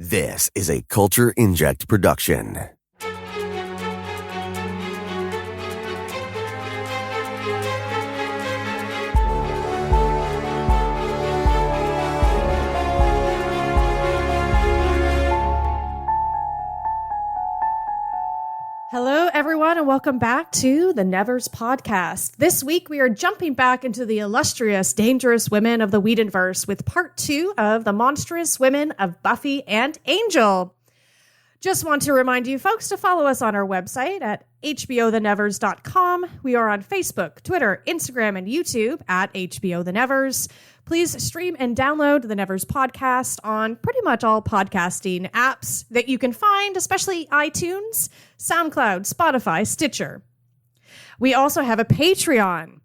This is a Culture Inject production. Hello, everyone, and welcome back to the Podcast. This week, we are jumping back into the illustrious, dangerous women of the Whedonverse with part 2 of the Monstrous women of Buffy and Angel. Just want to remind you folks to follow us on our website at hbotheneverspodcast.com. We are on Facebook, Twitter, Instagram, and YouTube at HBO The Nevers. Please stream and download the Nevers podcast on pretty much all podcasting apps that you can find, especially iTunes, SoundCloud, Spotify, Stitcher. We also have a Patreon.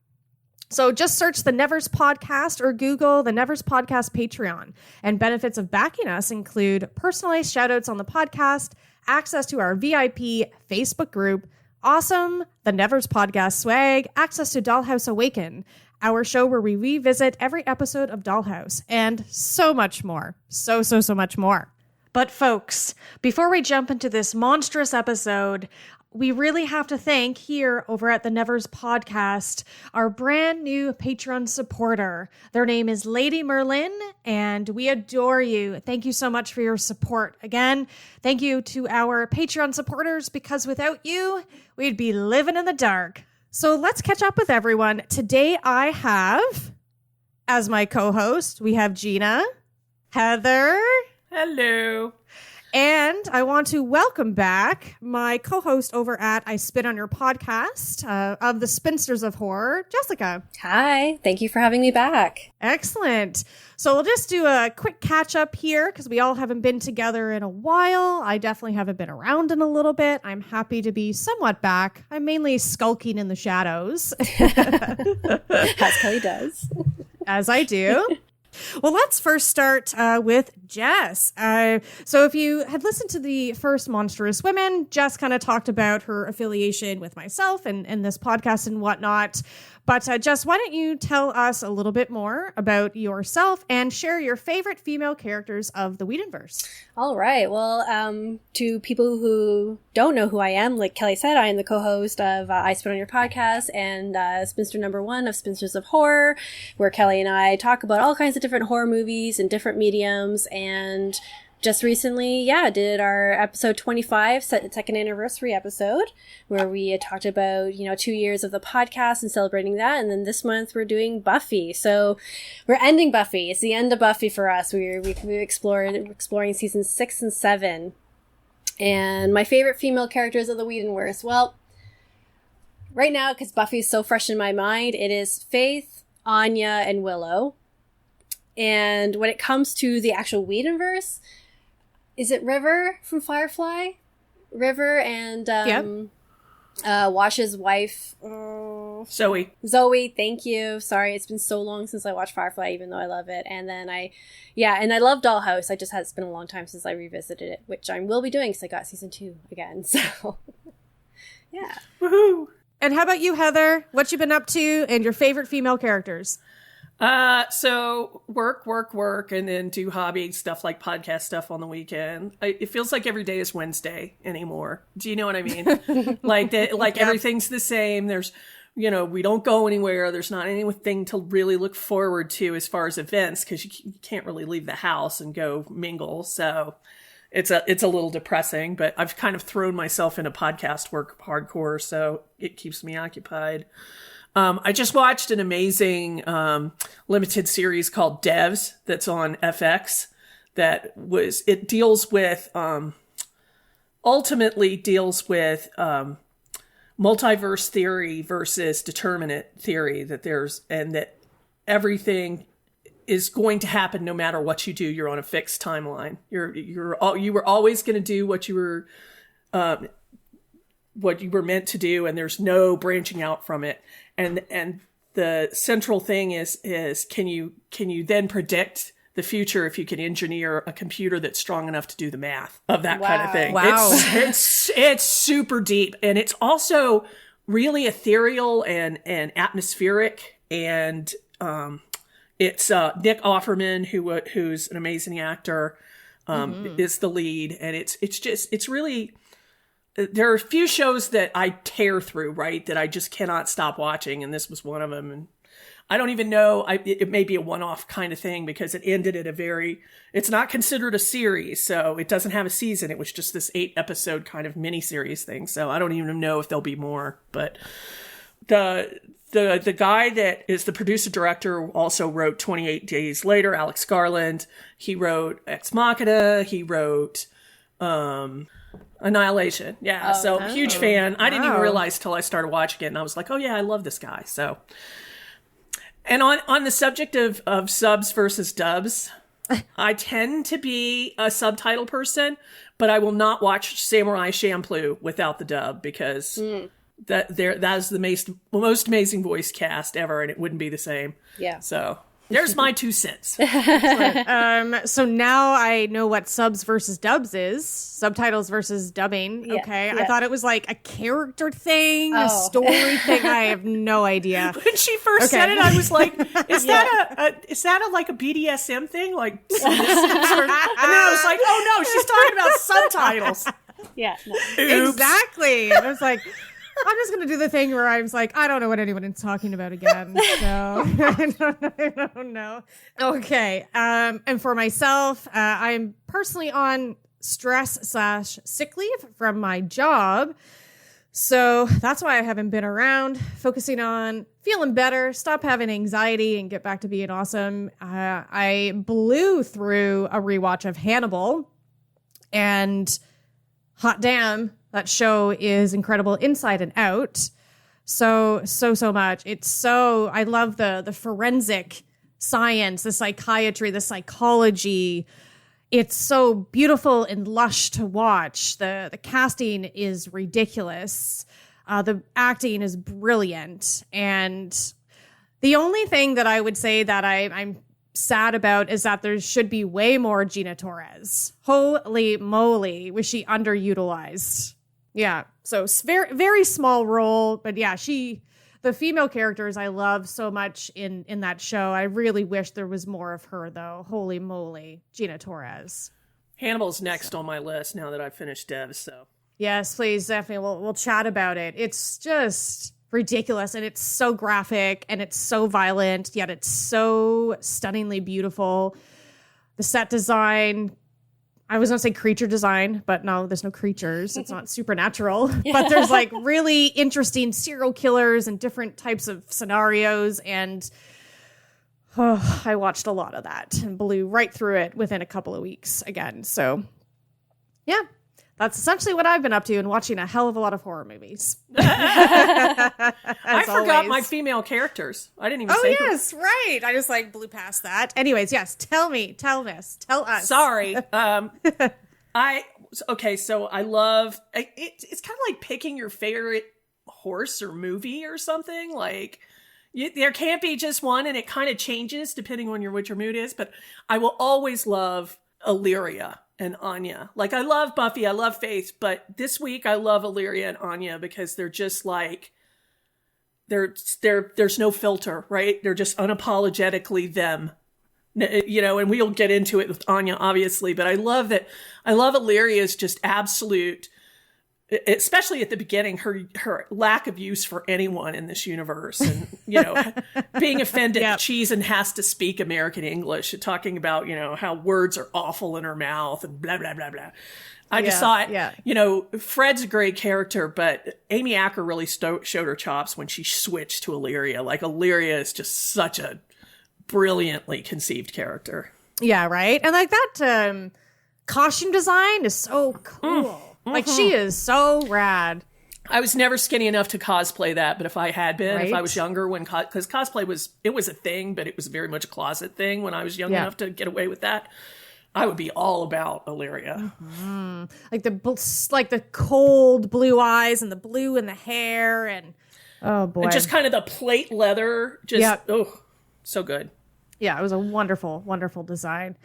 So just search the Nevers Podcast or Google the Nevers Podcast Patreon. And benefits of backing us include personalized shoutouts on the podcast, access to our VIP Facebook group, awesome The Nevers Podcast swag, access to Dollhouse Awaken, our show where we revisit every episode of Dollhouse, and so much more. So much more. But folks, before we jump into this monstrous episode, we really have to thank here over at the Nevers Podcast our brand new Patreon supporter. Their name is Lady Merlin, and we adore you. Thank you so much for your support. Again, thank you to our Patreon supporters, because without you, we'd be living in the dark. So let's catch up with everyone. Today I have, as my co-host, we have Gina, Heather. Hello. And I want to welcome back my co-host over at I Spit on Your Podcast of the Spinsters of Horror, Jessica. Hi. Thank you for having me back. Excellent. So we'll just do a quick catch up here because we all haven't been together in a while. I definitely haven't been around in a little bit. I'm happy to be somewhat back. I'm mainly skulking in the shadows. As Kelly does. As I do. Well, let's first start with Jess. So if you had listened to the first Monstrous Women, Jess kind of talked about her affiliation with myself and this podcast and whatnot. But Jess, why don't you tell us a little bit more about yourself and share your favorite female characters of the Whedonverse? All right. Well, to people who don't know who I am, like Kelly said, I am the co-host of I Spit on Your Podcast and Spinster number 1 of Spinsters of Horror, where Kelly and I talk about all kinds of different horror movies and different mediums. And just recently, did our episode 25, second anniversary episode, where we talked about, 2 years of the podcast and celebrating that. And then this month we're doing Buffy. So we're ending Buffy. It's the end of Buffy for us. We're exploring seasons 6 and 7. And my favorite female characters of the Whedonverse. Well, right now, because Buffy is so fresh in my mind, it is Faith, Anya, and Willow. And when it comes to the actual Whedonverse, is it River from Firefly? River and Wash's wife. Zoe, thank you. Sorry, it's been so long since I watched Firefly, even though I love it. And then I love Dollhouse. It's been a long time since I revisited it, which I will be doing because I got season 2 again. So, yeah. woohoo! And how about you, Heather? What you been up to and your favorite female characters? So work, and then do hobby stuff like podcast stuff on the weekend. It feels like every day is Wednesday anymore. Do you know what I mean? Like everything's the same. There's, we don't go anywhere. There's not anything to really look forward to as far as events, because you can't really leave the house and go mingle. So it's a little depressing, but I've kind of thrown myself into podcast work hardcore, so it keeps me occupied. I just watched an amazing limited series called Devs that's on FX. It deals with, ultimately deals with multiverse theory versus determinate theory, that everything is going to happen no matter what you do. You're on a fixed timeline. You were always going to do what you were meant to do, and there's no branching out from it. And the central thing is can you then predict the future if you can engineer a computer that's strong enough to do the math of that kind of thing? Wow. It's super deep, and it's also really ethereal and atmospheric, and it's Nick Offerman, who's an amazing actor. is the lead. And it's really, there are a few shows that I tear through, right? That I just cannot stop watching. And this was one of them. And I don't even know, it may be a one-off kind of thing because it ended at it's not considered a series, so it doesn't have a season. It was just this 8-episode kind of mini-series thing, so I don't even know if there'll be more. But the guy that is the producer-director also wrote 28 Days Later, Alex Garland. He wrote Ex Machina. He wrote Annihilation. Yeah, so huge fan. I didn't even realize till I started watching it, and I was like, oh yeah, I love this guy, so... And on the subject of subs versus dubs, I tend to be a subtitle person, but I will not watch Samurai Champloo without the dub because that is the most amazing voice cast ever, and it wouldn't be the same. Yeah. So there's my 2 cents. So now I know what subs versus dubs is. Subtitles versus dubbing. Yeah, Okay. yeah. I thought it was like a character thing, a story thing. I have no idea. When she first said it, I was like, is that like a BDSM thing? Like, and then I was like, oh no, she's talking about subtitles. Yeah. No. Exactly. And I was like, I'm just going to do the thing where I was like, I don't know what anyone is talking about again. So I don't know. Okay. And for myself, I'm personally on stress/sick leave from my job. So that's why I haven't been around, focusing on feeling better, stop having anxiety, and get back to being awesome. I blew through a rewatch of Hannibal, and hot damn, that show is incredible inside and out. So much. I love the forensic science, the psychiatry, the psychology. It's so beautiful and lush to watch. The casting is ridiculous. The acting is brilliant. And the only thing that I would say that I'm sad about is that there should be way more Gina Torres. Holy moly, was she underutilized? Yeah, so very, very small role, but yeah, the female characters I love so much in that show. I really wish there was more of her, though. Holy moly, Gina Torres. Hannibal's next on my list now that I've finished Devs, so. Yes, please, definitely. We'll chat about it. It's just ridiculous, and it's so graphic, and it's so violent, yet it's so stunningly beautiful. The set design, I was going to say creature design, but no, there's no creatures. It's not supernatural. But there's like really interesting serial killers and different types of scenarios. And I watched a lot of that and blew right through it within a couple of weeks again. So yeah, that's essentially what I've been up to and watching a hell of a lot of horror movies. I forgot my female characters. I didn't even say yes, right. I just like blew past that. Anyways, yes, tell us. Sorry. So I love, it's kind of like picking your favorite horse or movie or something. Like, there can't be just one, and it kind of changes depending on what your mood is, but I will always love Illyria and Anya. Like, I love Buffy, I love Faith, but this week I love Illyria and Anya because they're just like, there's no filter, right? They're just unapologetically them, you know, and we'll get into it with Anya, obviously, but I love Illyria's just absolute, especially at the beginning, her lack of use for anyone in this universe, and, you know, being offended that Cheesean has to speak American English, and talking about, you know, how words are awful in her mouth and blah, blah, blah, blah. I just thought, you know, Fred's a great character, but Amy Acker really showed her chops when she switched to Illyria. Like, Illyria is just such a brilliantly conceived character. Yeah, right? And like that costume design is so cool. Like, she is so rad. I was never skinny enough to cosplay that, but if I had been, if I was younger, because cosplay was a thing, but it was very much a closet thing when I was young enough to get away with that, I would be all about Illyria. Mm-hmm. Like the cold blue eyes and the blue in the hair, and oh boy, and just kind of the plate leather, so good. Yeah, it was a wonderful, wonderful design.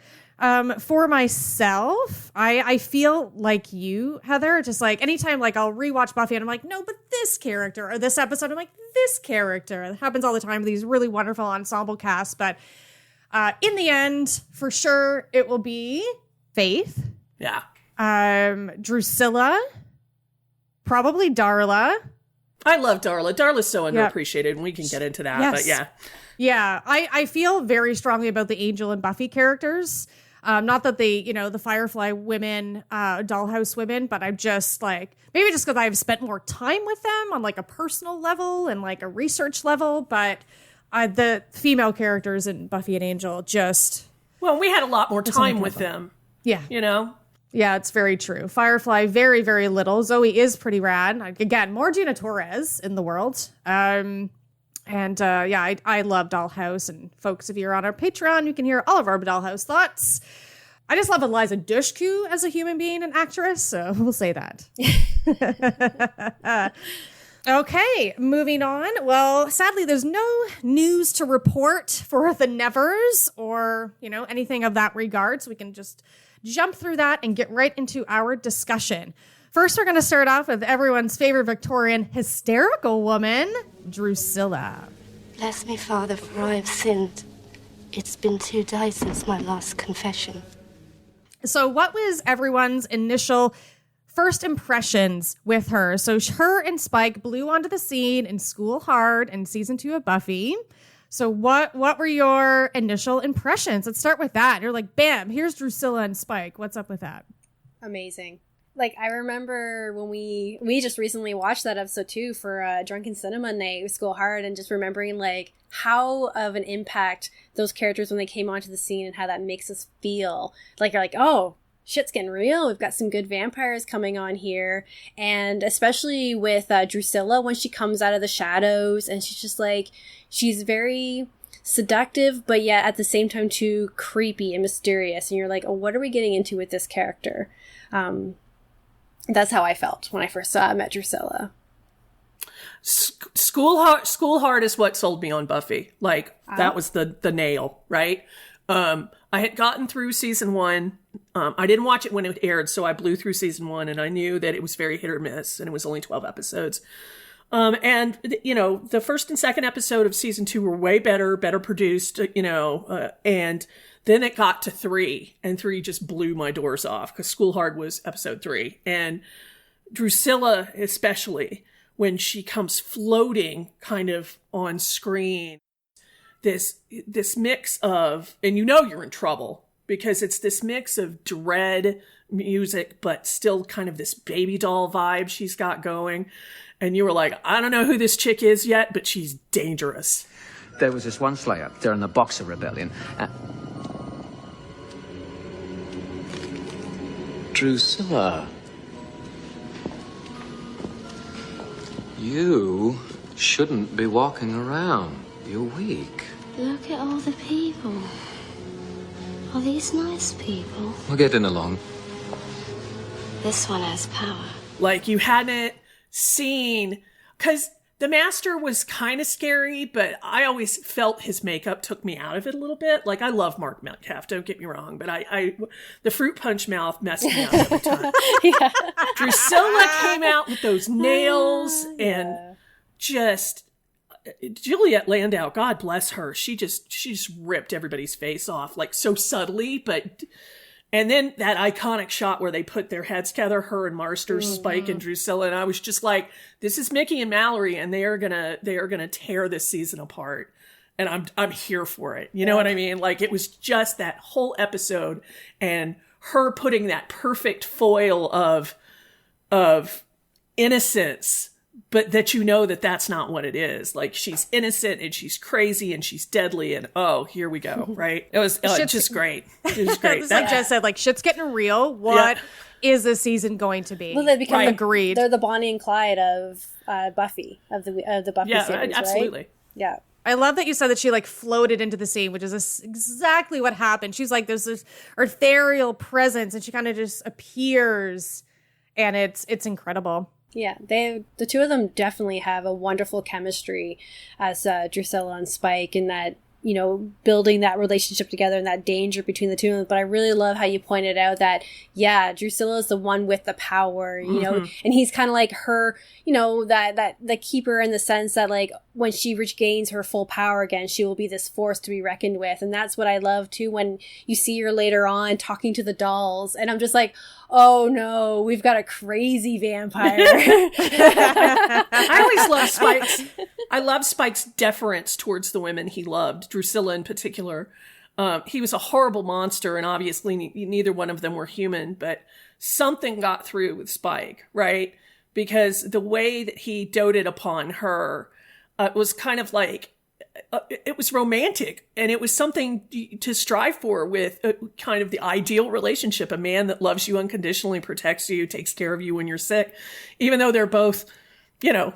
For myself, I feel like you, Heather, just like anytime like I'll rewatch Buffy and I'm like, no, but this character, or this episode, I'm like, this character. It happens all the time with these really wonderful ensemble casts. But in the end, for sure, it will be Faith. Yeah. Drusilla. Probably Darla. I love Darla. Darla's so underappreciated, and we can get into that, but yeah. Yeah, I feel very strongly about the Angel and Buffy characters. Not that the Firefly women, Dollhouse women, but I'm just like, maybe just because I've spent more time with them on like a personal level and like a research level, but the female characters in Buffy and Angel just... Well, we had a lot more time with them. Yeah. You know? Yeah, it's very true. Firefly, very, very little. Zoe is pretty rad. Again, more Gina Torres in the world. I love Dollhouse. And folks, if you're on our Patreon, you can hear all of our Dollhouse thoughts. I just love Eliza Dushku as a human being and actress, so we'll say that. Okay, moving on. Well, sadly, there's no news to report for the Nevers or, anything of that regard, so we can just jump through that and get right into our discussion. First, we're going to start off with everyone's favorite Victorian hysterical woman, Drusilla. Bless me, Father, for I have sinned. It's been 2 days since my last confession. So what was everyone's initial first impressions with her? So her and Spike blew onto the scene in School Hard in season 2 of Buffy. So what were your initial impressions? Let's start with that. You're like, bam, here's Drusilla and Spike. What's up with that? Amazing. Like, I remember when we just recently watched that episode too for Drunken Cinema Night with School Hard, and just remembering like how of an impact those characters when they came onto the scene and how that makes us feel. Like, you're like, oh, shit's getting real. We've got some good vampires coming on here. And especially with Drusilla, when she comes out of the shadows and she's just like, she's very seductive, but yet at the same time too creepy and mysterious. And you're like, oh, what are we getting into with this character? That's how I felt when I first met Drusilla. School Hard is what sold me on Buffy. Like, that was the nail, right? I had gotten through season 1. I didn't watch it when it aired, so I blew through season 1, and I knew that it was very hit or miss, and it was only 12 episodes. And, the first and second episode of season 2 were way better produced, and then it got to 3, and 3 just blew my doors off, because School Hard was episode 3. And Drusilla, especially, when she comes floating kind of on screen, this mix of, and you're in trouble, because it's this mix of dread music, but still kind of this baby doll vibe she's got going. And you were like, I don't know who this chick is yet, but she's dangerous. There was this one slayer during the Boxer Rebellion. Drusilla. You shouldn't be walking around. You're weak. Look at all the people. Are these nice people? We're getting along. This one has power. Like, you hadn't seen, because the Master was kind of scary, but I always felt his makeup took me out of it a little bit. Like, I love Mark Metcalf, don't get me wrong, but the fruit punch mouth messed me up every time. Yeah. Drusilla came out with those nails and just Juliet Landau, God bless her. She just ripped everybody's face off, like, so subtly, but. And then that iconic shot where they put their heads together, her and Monstrous, Spike and Drusilla, and I was just like, this is Mickey and Mallory, and they are gonna tear this season apart. And I'm here for it. You know what I mean? Like, it was just that whole episode and her putting that perfect foil of innocence, but that that's not what it is. Like, she's innocent and she's crazy and she's deadly, and oh, here we go, right? It was just great. It was great. Like Jess said, like, shit's getting real. What is this season going to be? Well, they become agreed. They're the Bonnie and Clyde of Buffy, of the Buffy series, absolutely. Right? Yeah. I love that you said that she like floated into the scene, which is exactly what happened. She's like, there's this ethereal presence and she kind of just appears, and it's incredible. Yeah, the two of them definitely have a wonderful chemistry as Drusilla and Spike, in that you know, building that relationship together and that danger between the two of them. But I really love how you pointed out that, yeah, Drusilla is the one with the power, you know, and he's kind of like her, you know, that the keeper in the sense that, like, when she regains her full power again, she will be this force to be reckoned with. And that's what I love too, when you see her later on talking to the dolls, and I'm just like, oh no, we've got a crazy vampire. I always love Spike's. I love Spike's deference towards the women he loved, Drusilla in particular. He was a horrible monster, and obviously neither one of them were human, but something got through with Spike, right? Because the way that he doted upon her was kind of like, it was romantic, and it was something to strive for with kind of the ideal relationship, a man that loves you unconditionally, protects you, takes care of you when you're sick, even though they're both, you know,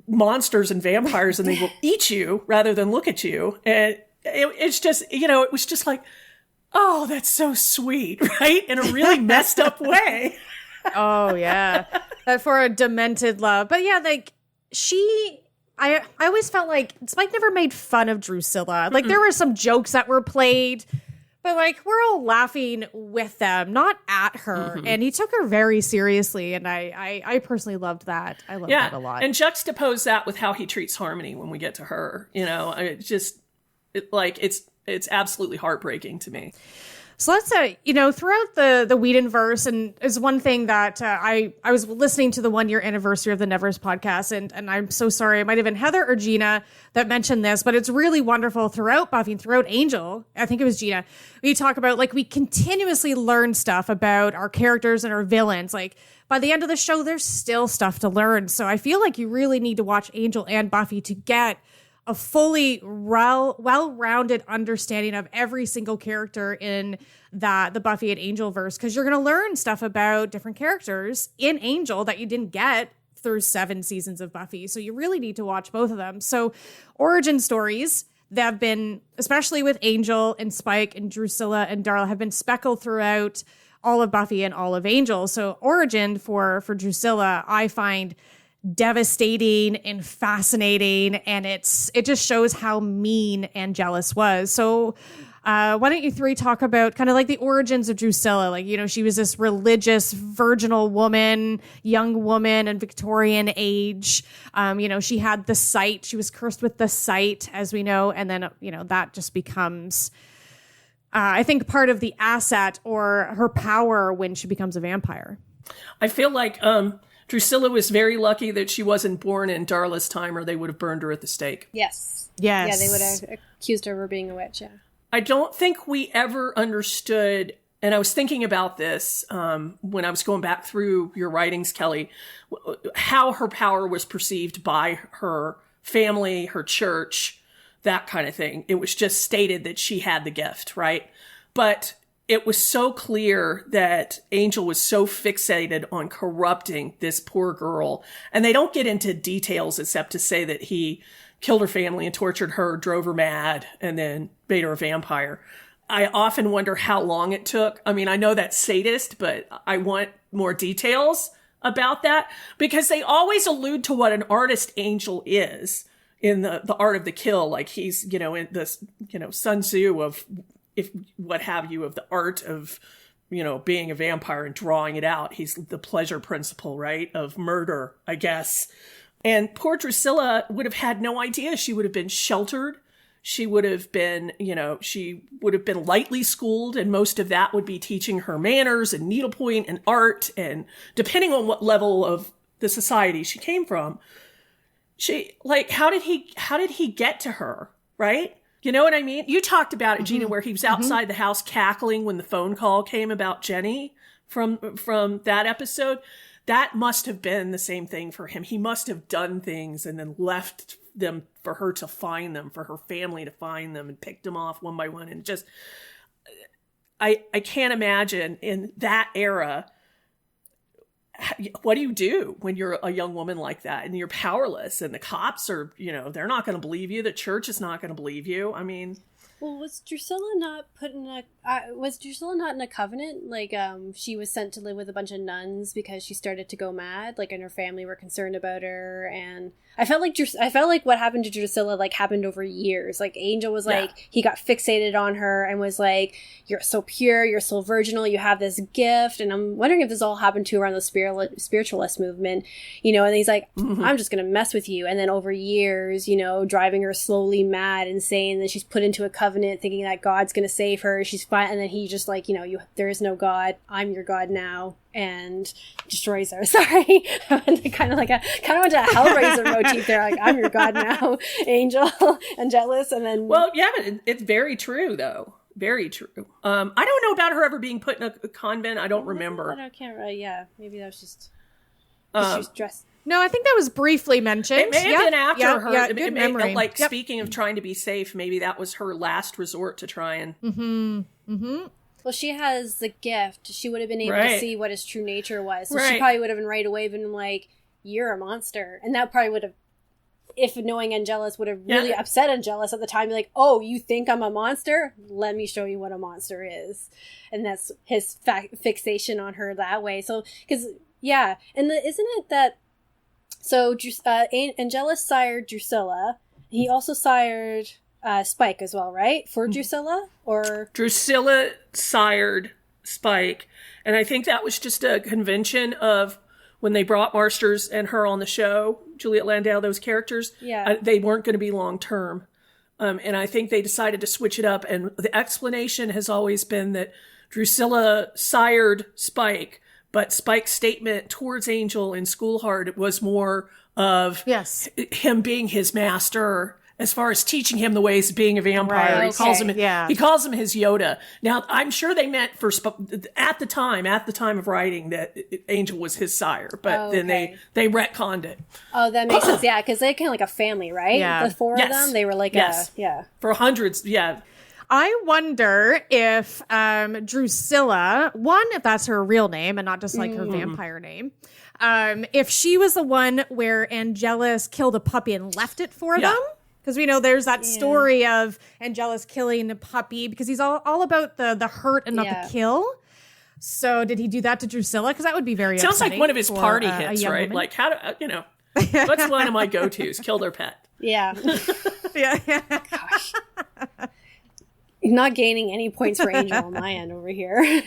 monsters and vampires, and they will eat you rather than look at you. And it's just, you know, it was just like, oh, that's so sweet, right? In a really messed up way. Oh, yeah. For a demented love. But yeah, like, I always felt like Spike never made fun of Drusilla. Like, there were some jokes that were played, but, like, we're all laughing with them, not at her. And he took her very seriously, and I personally loved that. I loved that a lot. And juxtapose that with how he treats Harmony when we get to her. You know, it's absolutely heartbreaking to me. So let's say, you know, throughout the Whedonverse, and is one thing that I was listening to the 1-year anniversary of the Nevers podcast, and I'm so sorry, it might have been Heather or Gina that mentioned this, but it's really wonderful throughout Buffy and throughout Angel. I think it was Gina. We talk about, like, we continuously learn stuff about our characters and our villains. Like, by the end of the show, there's still stuff to learn. So I feel like you really need to watch Angel and Buffy to get a fully well-rounded understanding of every single character in the Buffy and Angel verse, because you're going to learn stuff about different characters in Angel that you didn't get through 7 seasons of Buffy. So you really need to watch both of them. So origin stories that have been, especially with Angel and Spike and Drusilla and Darla, have been speckled throughout all of Buffy and all of Angel. So origin for Drusilla, I find devastating and fascinating, and it just shows how mean and jealous was. So why don't you three talk about kind of like the origins of Drusilla? Like, you know, she was this religious virginal woman, young woman in Victorian age. You know, she had the sight, she was cursed with the sight, as we know, and then, you know, that just becomes I think part of the asset or her power when she becomes a vampire. I feel like Drusilla was very lucky that she wasn't born in Darla's time, or they would have burned her at the stake. Yes. Yes. Yeah, they would have accused her of being a witch, yeah. I don't think we ever understood, and I was thinking about this when I was going back through your writings, Kelly, how her power was perceived by her family, her church, that kind of thing. It was just stated that she had the gift, right? But it was so clear that Angel was so fixated on corrupting this poor girl. And they don't get into details except to say that he killed her family and tortured her, drove her mad, and then made her a vampire. I often wonder how long it took. I mean, I know that's sadist, but I want more details about that, because they always allude to what an artist Angel is in the art of the kill. Like, he's, you know, in this, you know, Sun Tzu of, if what have you, of the art of, you know, being a vampire and drawing it out. He's the pleasure principle, right, of murder, I guess. And poor Drusilla would have had no idea. She would have been sheltered. She would have been, you know, she would have been lightly schooled, and most of that would be teaching her manners and needlepoint and art, and depending on what level of the society she came from. She, like, how did he get to her, right? You know what I mean? You talked about it, Gina, where he was outside the house cackling when the phone call came about Jenny from that episode. That must have been the same thing for him. He must have done things and then left them for her to find them, for her family to find them, and picked them off one by one. And just, I can't imagine in that era, what do you do when you're a young woman like that and you're powerless, and the cops are, you know, they're not going to believe you. The church is not going to believe you. I mean, Well, was Drusilla not in a covenant? Like, she was sent to live with a bunch of nuns because she started to go mad, like, and her family were concerned about her. And I felt like what happened to Drusilla, like, happened over years. Like, Angel was like, he got fixated on her and was like, "You're so pure, you're so virginal, you have this gift." And I'm wondering if this all happened to her around the spiritualist movement, you know. And he's like, "I'm just gonna mess with you." And then over years, you know, driving her slowly mad and saying that she's put into a covenant thinking that God's gonna save her. She's fine. And then he just like, you know, there is no God. I'm your God now. And destroys her. Sorry. I went to kind of went to a Hellraiser motif there. Like, I'm your God now, Angel and jealous. And then. Well, yeah, but it's very true though. Very true. I don't know about her ever being put in a convent. I don't remember. I can't. Yeah. Maybe that was just. She's dressed. No, I think that was briefly mentioned. It may have been after her. Yeah, good memory. Like, speaking of trying to be safe, maybe that was her last resort to try and... Well, she has the gift. She would have been able to see what his true nature was. So she probably would have been right away been like, "You're a monster." And that probably would have, if knowing Angelus, would have really upset Angelus at the time. Like, "Oh, you think I'm a monster? Let me show you what a monster is." And that's his fixation on her that way. So, because, yeah. And isn't it that... So, Angelus sired Drusilla. He also sired Spike as well, right? For Drusilla? Or Drusilla sired Spike. And I think that was just a convention of when they brought Monstrous and her on the show, Juliet Landau, those characters. Yeah. They weren't going to be long term. And I think they decided to switch it up. And the explanation has always been that Drusilla sired Spike, but Spike's statement towards Angel in Schoolhard was more of him being his master as far as teaching him the ways of being a vampire. Right, he calls him his Yoda. Now, I'm sure they meant at the time of writing that Angel was his sire, but then they retconned it. Oh, that makes sense. Yeah, because they're kind of like a family, right? Yeah. The four of them, they were like for hundreds. Yeah. I wonder if Drusilla, if that's her real name and not just like her vampire name, if she was the one where Angelus killed a puppy and left it for them. Because we know there's that story of Angelus killing a puppy because he's all about the hurt and not the kill. So did he do that to Drusilla? Because that would be very Sounds like one of his party hits, right? Woman. Like, what's one of my go-tos? Kill their pet. Yeah. Yeah. Gosh. Not gaining any points for Angel on my end over here.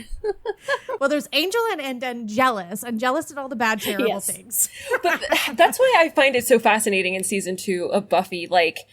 Well, there's Angel and Angelus. Angelus did all the bad, terrible things. But that's why I find it so fascinating in season 2 of Buffy. Like,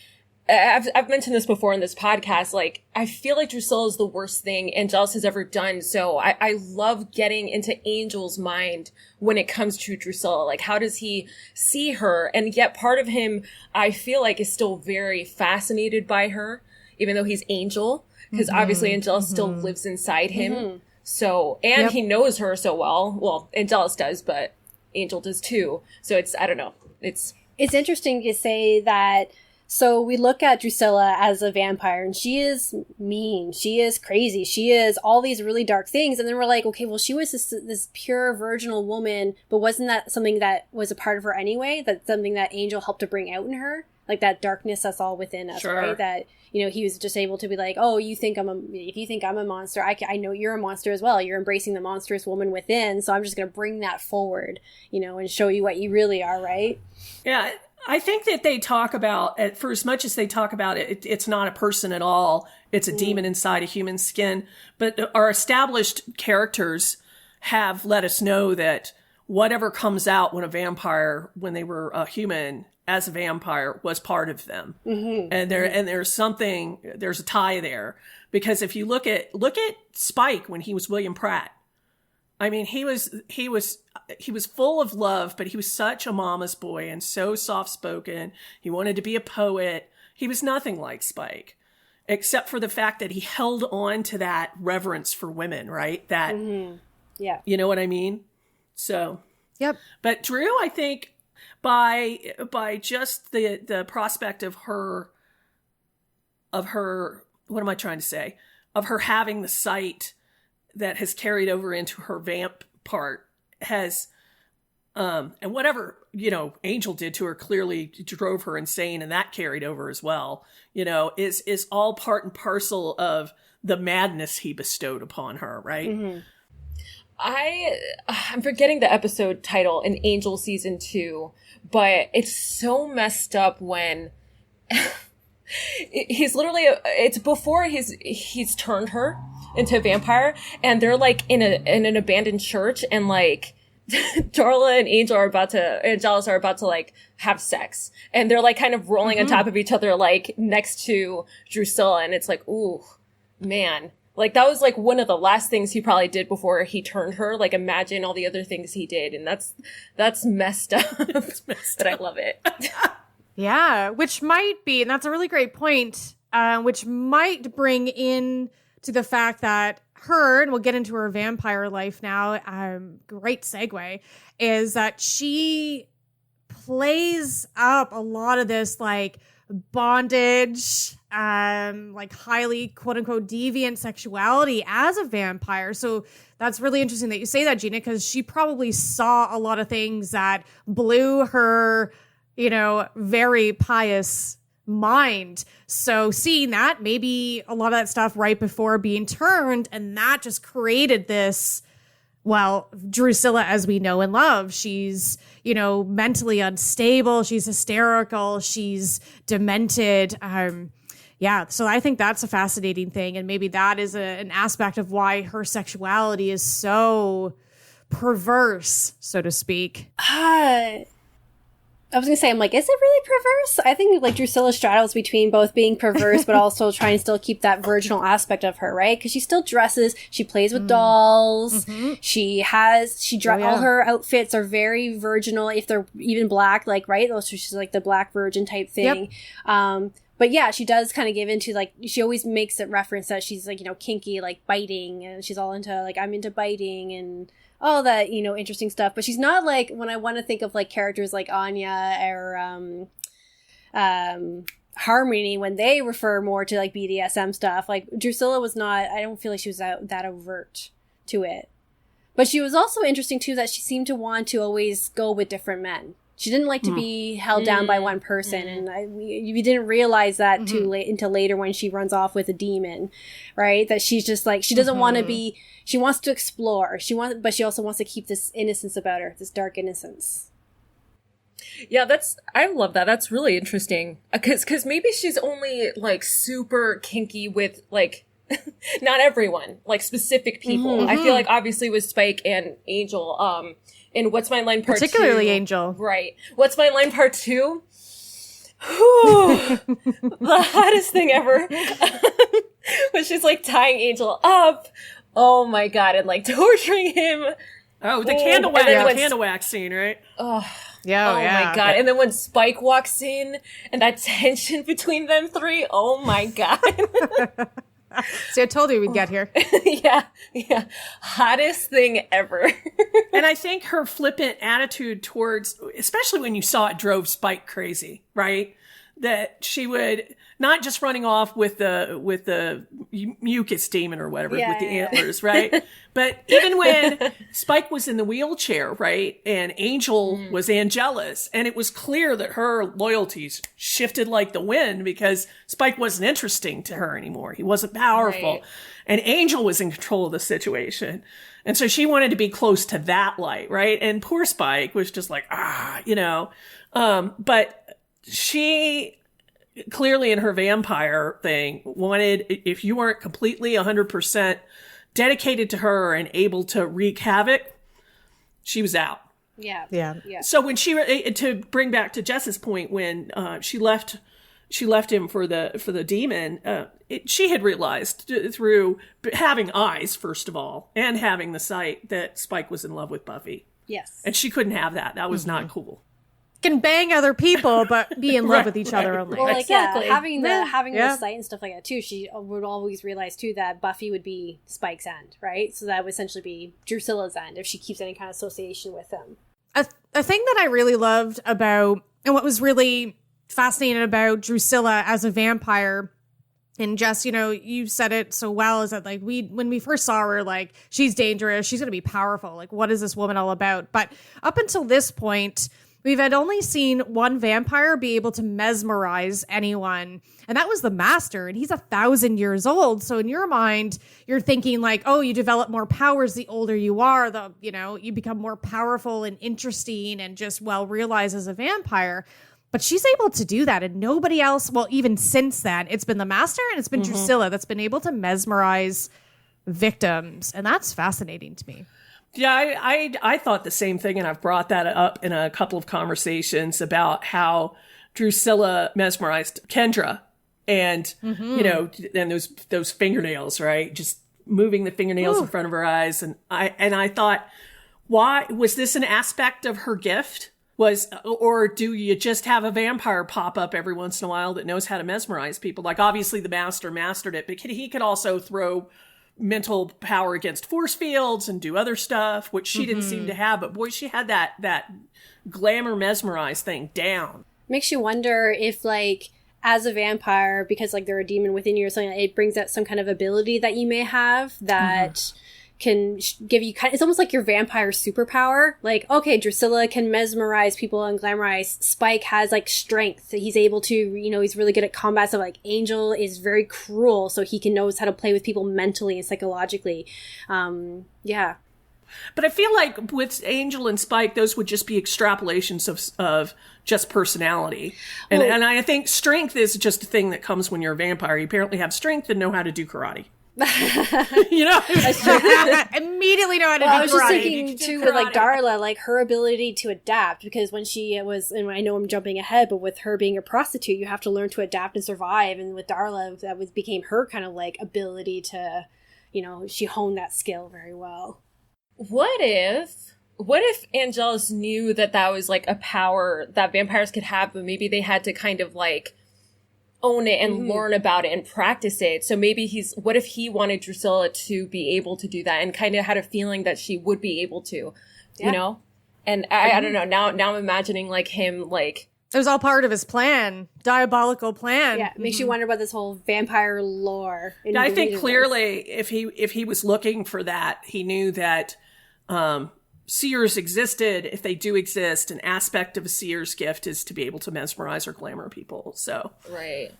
I've mentioned this before in this podcast. Like, I feel like Drusilla is the worst thing Angelus has ever done. So I love getting into Angel's mind when it comes to Drusilla. Like, how does he see her? And yet part of him, I feel like, is still very fascinated by her, even though he's Angel. Because obviously Angelus still lives inside him. So, and he knows her so well. Well, Angelus does, but Angel does too. So I don't know. It's interesting to say that. So we look at Drusilla as a vampire and she is mean. She is crazy. She is all these really dark things. And then we're like, okay, well, she was this pure virginal woman, but wasn't that something that was a part of her anyway? That's something that Angel helped to bring out in her? Like that darkness that's all within us, right? That, you know, he was just able to be like, oh, if you think I'm a monster, I know you're a monster as well. You're embracing the monstrous woman within. So I'm just going to bring that forward, you know, and show you what you really are, right? Yeah. I think that they talk about, for as much as they talk about it, it's not a person at all. It's a demon inside a human skin. But our established characters have let us know that whatever comes out when they were a human as a vampire was part of them. And there's a tie there. Because if you look at Spike when he was William Pratt, I mean, he was full of love, but he was such a mama's boy and so soft-spoken. He wanted to be a poet. He was nothing like Spike, except for the fact that he held on to that reverence for women, right? That, you know what I mean? So, yep. But Drew, I think by just the prospect of her, what am I trying to say? Of her having the sight that has carried over into her vamp part has And whatever, Angel did to her clearly drove her insane, and that carried over as well, is all part and parcel of the madness he bestowed upon her, right? Mm-hmm. I'm forgetting the episode title in Angel season 2, but it's so messed up when he's literally, it's before he's turned her into a vampire, and they're like in an abandoned church, and like Darla and Angel are about to like have sex, and they're like kind of rolling on top of each other, like next to Drusilla, and it's like, ooh, man. Like, that was like one of the last things he probably did before he turned her. Like, imagine all the other things he did, and that's messed up. But I love it. Yeah, which might be, and that's a really great point, which might bring in to the fact that her, and we'll get into her vampire life now, great segue, is that she plays up a lot of this, like, bondage, like highly quote unquote deviant sexuality as a vampire. So that's really interesting that you say that, Gina, because she probably saw a lot of things that blew her, very pious mind. So seeing that, maybe a lot of that stuff right before being turned, and that just created this, well, Drusilla as we know and love. She's, mentally unstable. She's hysterical. She's demented. So I think that's a fascinating thing. And maybe that is an aspect of why her sexuality is so perverse, so to speak. I was going to say, I'm like, is it really perverse? I think like Drusilla straddles between both being perverse, but also trying to still keep that virginal aspect of her, right? Because she still dresses, she plays with dolls, all her outfits are very virginal, if they're even black, like, right? She's like the black virgin type thing. Yep. But yeah, she does kind of give into, like, she always makes a reference that she's like, kinky, like biting, and she's all into like, I'm into biting and all that, interesting stuff. But she's not like, when I want to think of like characters like Anya or Harmony, when they refer more to like BDSM stuff, like Drusilla was not, I don't feel like she was that overt to it. But she was also interesting too, that she seemed to want to always go with different men. She didn't like to be held down by one person, and you didn't realize that until later when she runs off with a demon, right? That she's just like, she doesn't want to be, she wants to explore, but she also wants to keep this innocence about her, this dark innocence. Yeah, I love that. That's really interesting. Cause maybe she's only like super kinky with like, not everyone, like specific people. I feel like obviously with Spike and Angel, in What's My Line Part 2. Particularly Angel. Right. What's My Line Part 2? The hottest thing ever. When she's like tying Angel up. Oh my God. And like torturing him. Oh, the candle wax scene, right? Oh my God. And then when Spike walks in and that tension between them three. Oh my God. See, I told you we'd get here. Yeah. Hottest thing ever. And I think her flippant attitude towards, especially when you saw it, drove Spike crazy, right? That she would, not just running off with the mucus demon or whatever, with the antlers, right? But even when Spike was in the wheelchair, right? And Angel was Angelus, and it was clear that her loyalties shifted like the wind because Spike wasn't interesting to her anymore. He wasn't powerful. Right. And Angel was in control of the situation. And so she wanted to be close to that light, right? And poor Spike was just like, but she clearly in her vampire thing wanted, if you weren't completely 100% dedicated to her and able to wreak havoc, she was out. Yeah. So when to bring back to Jess's point, when she left him for the demon, she had realized through having eyes, first of all, and having the sight, that Spike was in love with Buffy. Yes. And she couldn't have that. That was not cool. Can bang other people, but be in love with each other only. Well, like, exactly. Having the sight and stuff like that too, she would always realize too that Buffy would be Spike's end, right? So that would essentially be Drusilla's end if she keeps any kind of association with him. A thing that I really loved about, and what was really fascinating about Drusilla as a vampire, And Jess, you said it so well, is that like when we first saw her, like, she's dangerous, she's going to be powerful. Like, what is this woman all about? But up until this point, we've had only seen one vampire be able to mesmerize anyone. And that was the Master. And he's 1,000 years old. So in your mind, you're thinking like, oh, you develop more powers the older you are. You become more powerful and interesting and just well realized as a vampire. But she's able to do that, and nobody else, well, even since then, it's been the Master and it's been Drusilla that's been able to mesmerize victims. And that's fascinating to me. Yeah, I thought the same thing, and I've brought that up in a couple of conversations about how Drusilla mesmerized Kendra, and and those fingernails, right? Just moving the fingernails in front of her eyes, and I thought, why was this an aspect of her gift? Or do you just have a vampire pop up every once in a while that knows how to mesmerize people? Like, obviously the Master mastered it, but he could also throw mental power against force fields and do other stuff, which she didn't seem to have. But boy, she had that glamour mesmerize thing down. Makes you wonder if, like, as a vampire, because like they're a demon within you or something, it brings out some kind of ability that you may have that can give you it's almost like your vampire superpower. Like, okay, Drusilla can mesmerize people and glamorize. Spike has like strength. He's able to, he's really good at combat. So like Angel is very cruel, so he knows how to play with people mentally and psychologically. Yeah. But I feel like with Angel and Spike, those would just be extrapolations of just personality. And I think strength is just a thing that comes when you're a vampire. You apparently have strength and know how to do karate. Immediately know how to do karate. I was just thinking too with like Darla, like her ability to adapt, because when she was, and I know I'm jumping ahead, but with her being a prostitute, you have to learn to adapt and survive. And with Darla, that became her kind of like ability to, she honed that skill very well. What if Angelus knew that was like a power that vampires could have, but maybe they had to kind of like own it and learn about it and practice it? So maybe what if he wanted Drusilla to be able to do that and kind of had a feeling that she would be able to, And I don't know, now I'm imagining like him, like, it was all part of his plan, diabolical plan. Yeah, it makes you wonder about this whole vampire lore. I think clearly if he was looking for that, he knew that seers existed. If they do exist, an aspect of a seer's gift is to be able to mesmerize or glamour people. So right.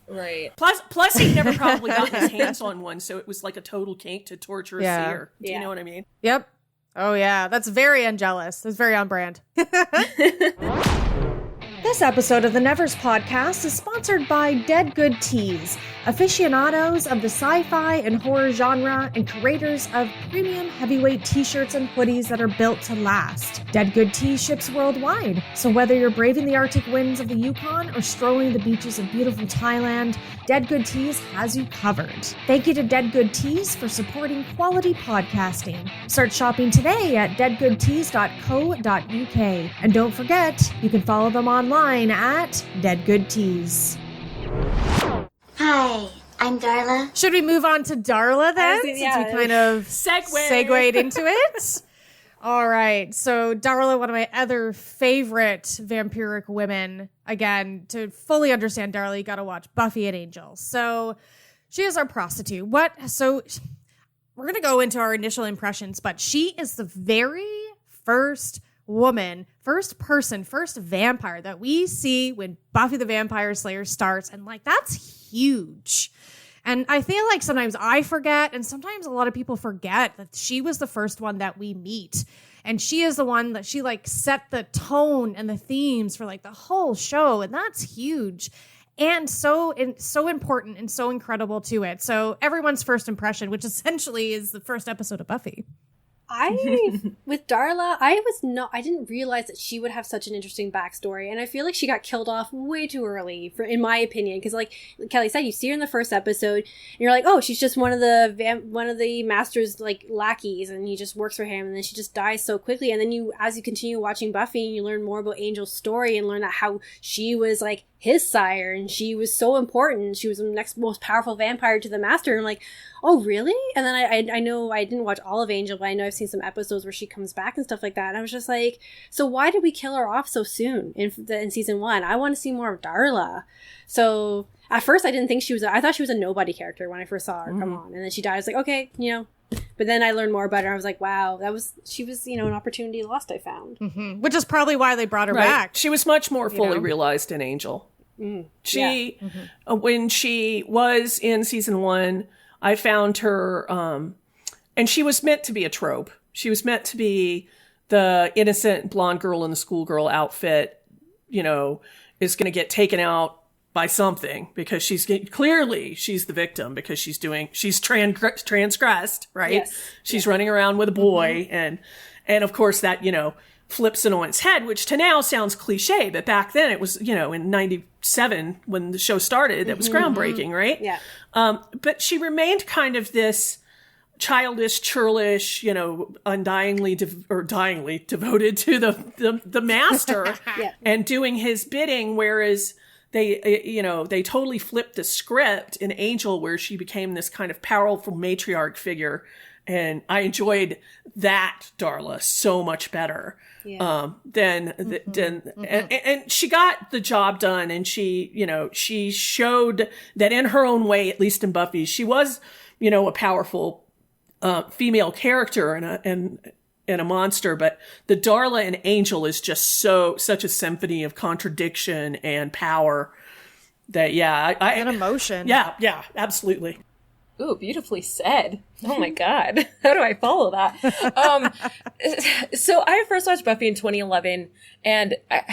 Plus he never probably got his hands on one, so it was like a total kink to torture a seer. Do you know what I mean? Yep. Oh yeah, that's very Angelus. That's very on brand. This episode of the Nevers Podcast is sponsored by Dead Good Tees, aficionados of the sci-fi and horror genre and creators of premium heavyweight t-shirts and hoodies that are built to last. Dead Good Tees ships worldwide, so whether you're braving the Arctic winds of the Yukon or strolling the beaches of beautiful Thailand, Dead Good Tees has you covered. Thank you to Dead Good Tees for supporting quality podcasting. Start shopping today at deadgoodtees.co.uk. And don't forget, you can follow them online at Dead Good Tees. Hi, I'm Darla. Should we move on to Darla then? Since we kind of segued into it? All right. So Darla, one of my other favorite vampiric women. Again, to fully understand Darla, you got to watch Buffy and Angel. So she is our prostitute. So we're going to go into our initial impressions, but she is the very first woman, first person, first vampire that we see when Buffy the Vampire Slayer starts. And like, that's huge. And I feel like sometimes I forget, and sometimes a lot of people forget that she was the first one that we meet. And she is the one that she like set the tone and the themes for like the whole show. And that's huge. And so important and so incredible to it. So everyone's first impression, which essentially is the first episode of Buffy. With Darla, I didn't realize that she would have such an interesting backstory, and I feel like she got killed off way too early, in my opinion, because like Kelly said, you see her in the first episode, and you're like, oh, she's just one of the Master's like lackeys, and he just works for him, and then she just dies so quickly, and then as you continue watching Buffy, and you learn more about Angel's story, and learn that how she was like his sire, and she was so important. She was the next most powerful vampire to the Master. And I'm like, oh, really? And then I know I didn't watch all of Angel, but I know I've seen some episodes where she comes back and stuff like that. And I was just like, so why did we kill her off so soon in season 1? I want to see more of Darla. So at first I didn't think she was, I thought she was a nobody character when I first saw her come on. And then she died. I was like, okay, you know. But then I learned more about her. I was like, wow, she was, you know, an opportunity lost, I found. Mm-hmm. Which is probably why they brought her back. She was much more fully realized in Angel. She, when she was in season 1, I found her, and she was meant to be a trope. She was meant to be the innocent blonde girl in the schoolgirl outfit, you know, is going to get taken out by something because she's the victim because she's transgressed, right? Yes. She's running around with a boy and of course that, you know, flips it on its head, which to now sounds cliche, but back then it was, you know, in 97 when the show started, it was groundbreaking, right? Yeah. But she remained kind of this childish, churlish, you know, dyingly devoted to the master and doing his bidding, whereas they totally flipped the script in Angel where she became this kind of powerful matriarch figure. And I enjoyed that Darla so much better and she got the job done. And she showed that in her own way, at least in Buffy, she was, you know, a powerful female character and a monster, but the Darla and Angel is just such a symphony of contradiction and power that and emotion. Yeah, absolutely. Ooh, beautifully said. Oh my God. How do I follow that? So I first watched Buffy in 2011 and I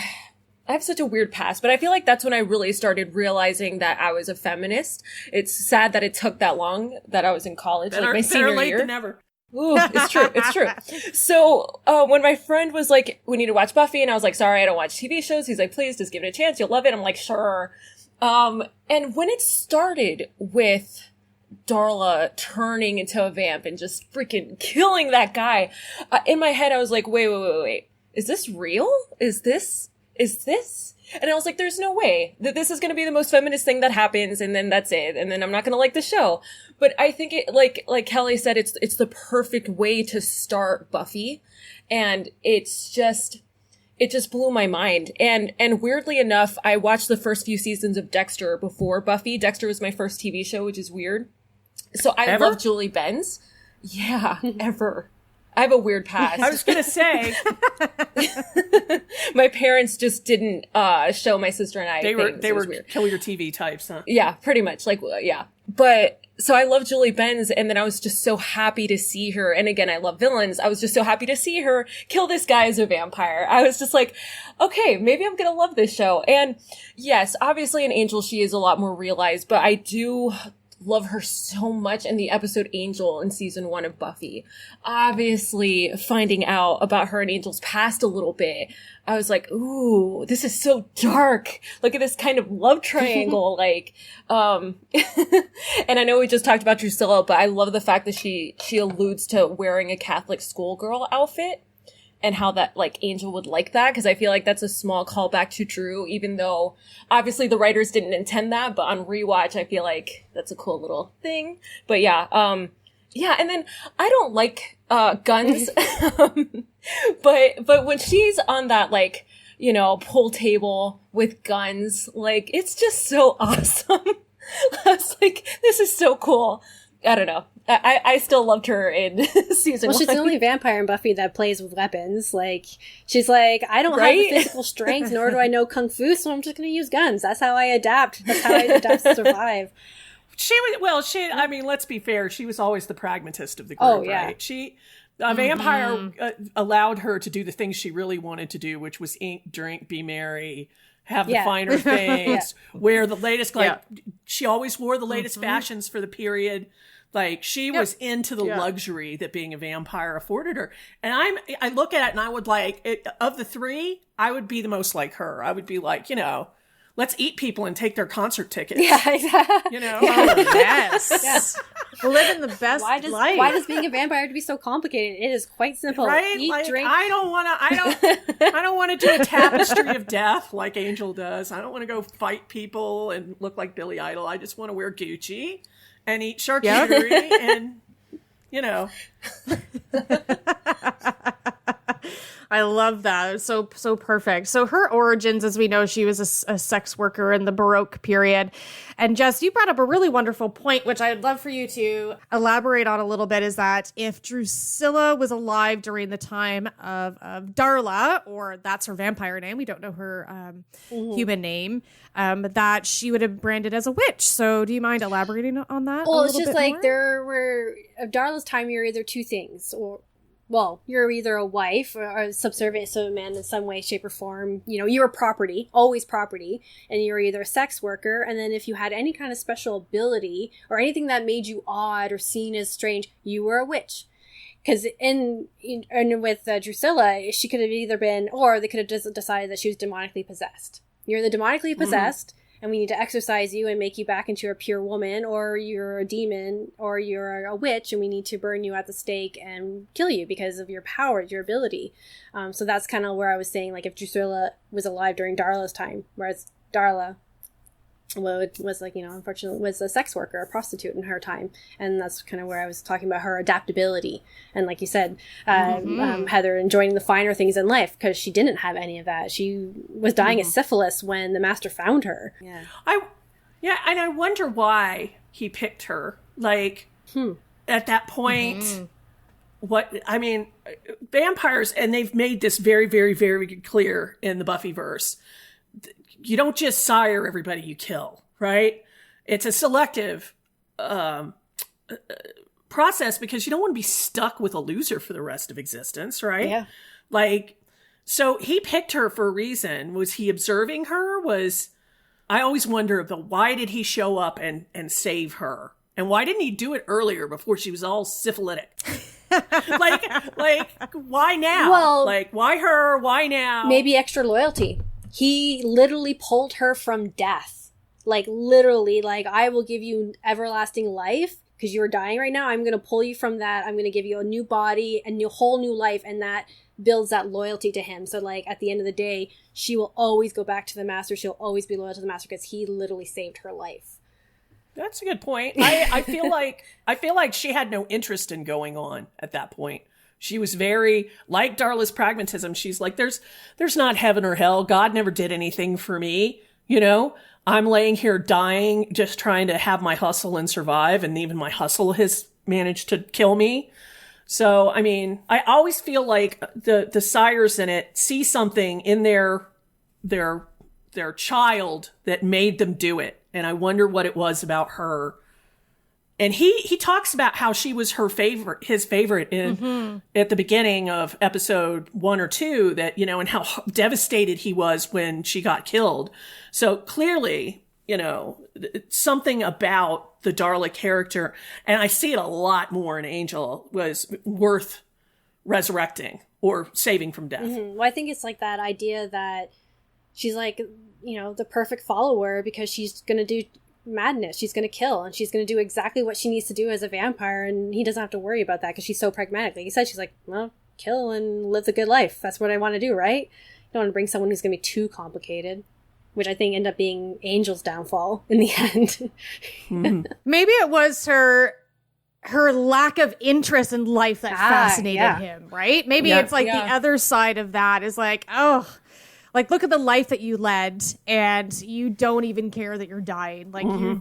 have such a weird past, but I feel like that's when I really started realizing that I was a feminist. It's sad that it took that long, that I was in college, like my senior late year. Than never. Ooh, it's true. It's true. So, when my friend was like, we need to watch Buffy, and I was like, sorry, I don't watch TV shows. He's like, please just give it a chance. You'll love it. I'm like, sure. And when it started with Darla turning into a vamp and just freaking killing that guy, in my head, I was like, wait. Is this real? Is this? And I was like, there's no way that this is going to be the most feminist thing that happens. And then that's it. And then I'm not going to like the show. But I think it, like Kelly said, it's the perfect way to start Buffy. And it just blew my mind. And weirdly enough, I watched the first few seasons of Dexter before Buffy. Dexter was my first TV show, which is weird. So I love Julie Benz. Yeah, ever. I have a weird past. I was going to say. My parents just didn't show my sister and I things. They were kill your TV types, huh? Yeah, pretty much. Like, yeah. But so I love Julie Benz, and then I was just so happy to see her. And again, I love villains. I was just so happy to see her kill this guy as a vampire. I was just like, okay, maybe I'm going to love this show. And yes, obviously in Angel, she is a lot more realized, but I do love her so much in the episode Angel in season 1 of Buffy. Obviously, finding out about her and Angel's past a little bit, I was like, ooh, this is so dark. Look at this kind of love triangle. And I know we just talked about Drusilla, but I love the fact that she alludes to wearing a Catholic schoolgirl outfit and how that, like, Angel would like that, because I feel like that's a small callback to Drew, even though obviously the writers didn't intend that, but on rewatch, I feel like that's a cool little thing. But yeah, and then I don't like guns, but when she's on that, like, you know, pool table with guns, like, it's just so awesome. I was like, this is so cool. I don't know. I still loved her in season 1. Well, she's the only vampire in Buffy that plays with weapons. Like, she's like, I don't have the physical strength, nor do I know kung fu, so I'm just going to use guns. That's how I adapt. That's how I adapt to survive. I mean, let's be fair. She was always the pragmatist of the group, right? A vampire allowed her to do the things she really wanted to do, which was eat, drink, be merry, have the finer things, wear the latest, she always wore the latest fashions for the period. Like, she was into the luxury that being a vampire afforded her. And I look at it and I would like, of the three, I would be the most like her. I would be like, you know, let's eat people and take their concert tickets. Yeah, exactly. You know? Oh, yes. Living the best life. Why does being a vampire have to be so complicated? It is quite simple. Right? Eat, like, drink. I don't want to do a tapestry of death like Angel does. I don't want to go fight people and look like Billy Idol. I just want to wear Gucci and eat charcuterie and, you know. I love that. So perfect. So her origins, as we know, she was a sex worker in the Baroque period. And Jess, you brought up a really wonderful point, which I'd love for you to elaborate on a little bit, is that if Drusilla was alive during the time of Darla, or that's her vampire name, we don't know her human name, that she would have branded as a witch. So do you mind elaborating on that? Well, it's just like there were, of Darla's time, you're either two things, or, well, you're either a wife or subservient to a man in some way, shape, or form. You know, you're property, always property, and you're either a sex worker, and then if you had any kind of special ability or anything that made you odd or seen as strange, you were a witch. Because with Drusilla, she could have either been, or they could have just decided that she was demonically possessed. You're the demonically possessed, and we need to exorcise you and make you back into a pure woman, or you're a demon, or you're a witch, and we need to burn you at the stake and kill you because of your power, your ability. So that's kind of where I was saying, like, if Drusilla was alive during Darla's time, whereas Darla was like, unfortunately was a sex worker, a prostitute in her time. And that's kind of where I was talking about her adaptability. And like you said, Heather enjoying the finer things in life, because she didn't have any of that. She was dying of syphilis when the master found her. Yeah. And I wonder why he picked her. Like, at that point, vampires, and they've made this very, very, very clear in the Buffyverse. You don't just sire everybody you kill, right? It's a selective process, because you don't want to be stuck with a loser for the rest of existence, right? Yeah. Like, so he picked her for a reason. Was he observing her? I always wonder, why did he show up and save her? And why didn't he do it earlier, before she was all syphilitic? like, why now? Well, like, why her? Why now? Maybe extra loyalty. He literally pulled her from death. Like, literally, like, I will give you everlasting life because you're dying right now. I'm going to pull you from that. I'm going to give you a new body, a whole new life. And that builds that loyalty to him. So, like, at the end of the day, she will always go back to the master. She'll always be loyal to the master because he literally saved her life. That's a good point. I feel like she had no interest in going on at that point. She was very, like Darla's pragmatism. She's like, there's not heaven or hell. God never did anything for me. I'm laying here dying, just trying to have my hustle and survive. And even my hustle has managed to kill me. So, I mean, I always feel like the sires in it see something in their child that made them do it. And I wonder what it was about her. And he talks about how she was his favorite at the beginning of episode 1 or 2, that, and how devastated he was when she got killed. So clearly, something about the Darla character, and I see it a lot more in Angel, was worth resurrecting or saving from death. Well, I think it's like that idea that she's like, the perfect follower, because she's going to do madness. She's going to kill, and she's going to do exactly what she needs to do as a vampire, and he doesn't have to worry about that because she's so pragmatic. Like you said, she's like, well, kill and live the good life. That's what I want to do, right? You don't want to bring someone who's going to be too complicated, which I think ended up being Angel's downfall in the end. Maybe it was her lack of interest in life that fascinated him, right? Maybe it's like the other side of that is like, like, look at the life that you led, and you don't even care that you're dying. Like, you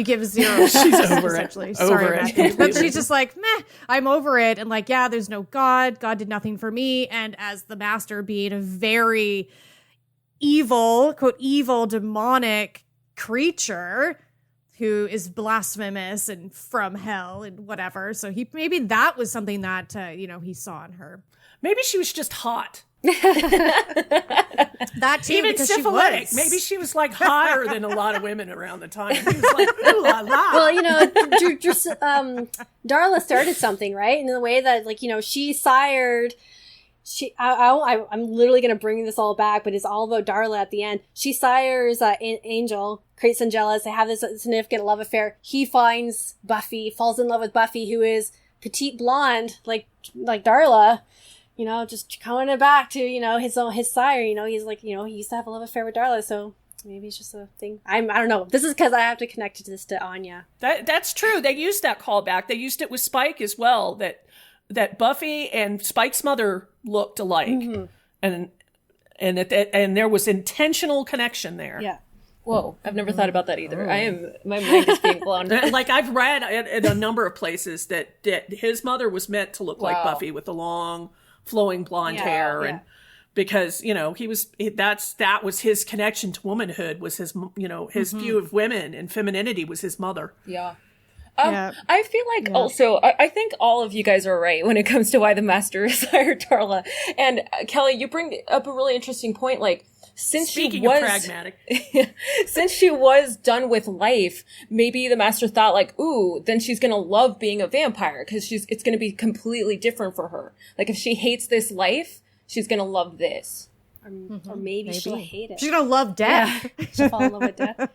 give zero. She's over essentially. it. Sorry, Matthew. But she's just like, meh, I'm over it. And like, there's no God. God did nothing for me. And as the master, being a very evil, quote, evil, demonic creature who is blasphemous and from hell and whatever. So maybe that was something that, he saw in her. Maybe she was just hot. That too, even syphilitic. Maybe she was like hotter than a lot of women around the time. He was like, ooh la la. Well, Darla started something, right? In the way that, like, she sired. I'm literally going to bring this all back, but it's all about Darla at the end. She sires Angel, creates Angelus. They have this significant love affair. He finds Buffy, falls in love with Buffy, who is petite blonde, like Darla. Just coming it back to, his sire, he's like, he used to have a love affair with Darla, so maybe it's just a thing. I don't know. This is because I have to connect this to Anya. That's true. They used that callback. They used it with Spike as well, that that Buffy and Spike's mother looked alike, and there was intentional connection there. Yeah. Whoa, I've never thought about that either. My mind is being blown. Like I've read in a number of places that his mother was meant to look like Buffy with the long, flowing blonde hair, and because that was his connection to womanhood, was his his view of women and femininity was his mother. Yeah. I feel like also, I think all of you guys are right when it comes to why the Master hired Darla. And Kelly, you bring up a really interesting point. Like, since she was done with life, maybe the Master thought like, ooh, then she's gonna love being a vampire because it's gonna be completely different for her. Like, if she hates this life, she's gonna love this. Or maybe she'll hate it. She's gonna love death. Yeah, she'll fall in love with death.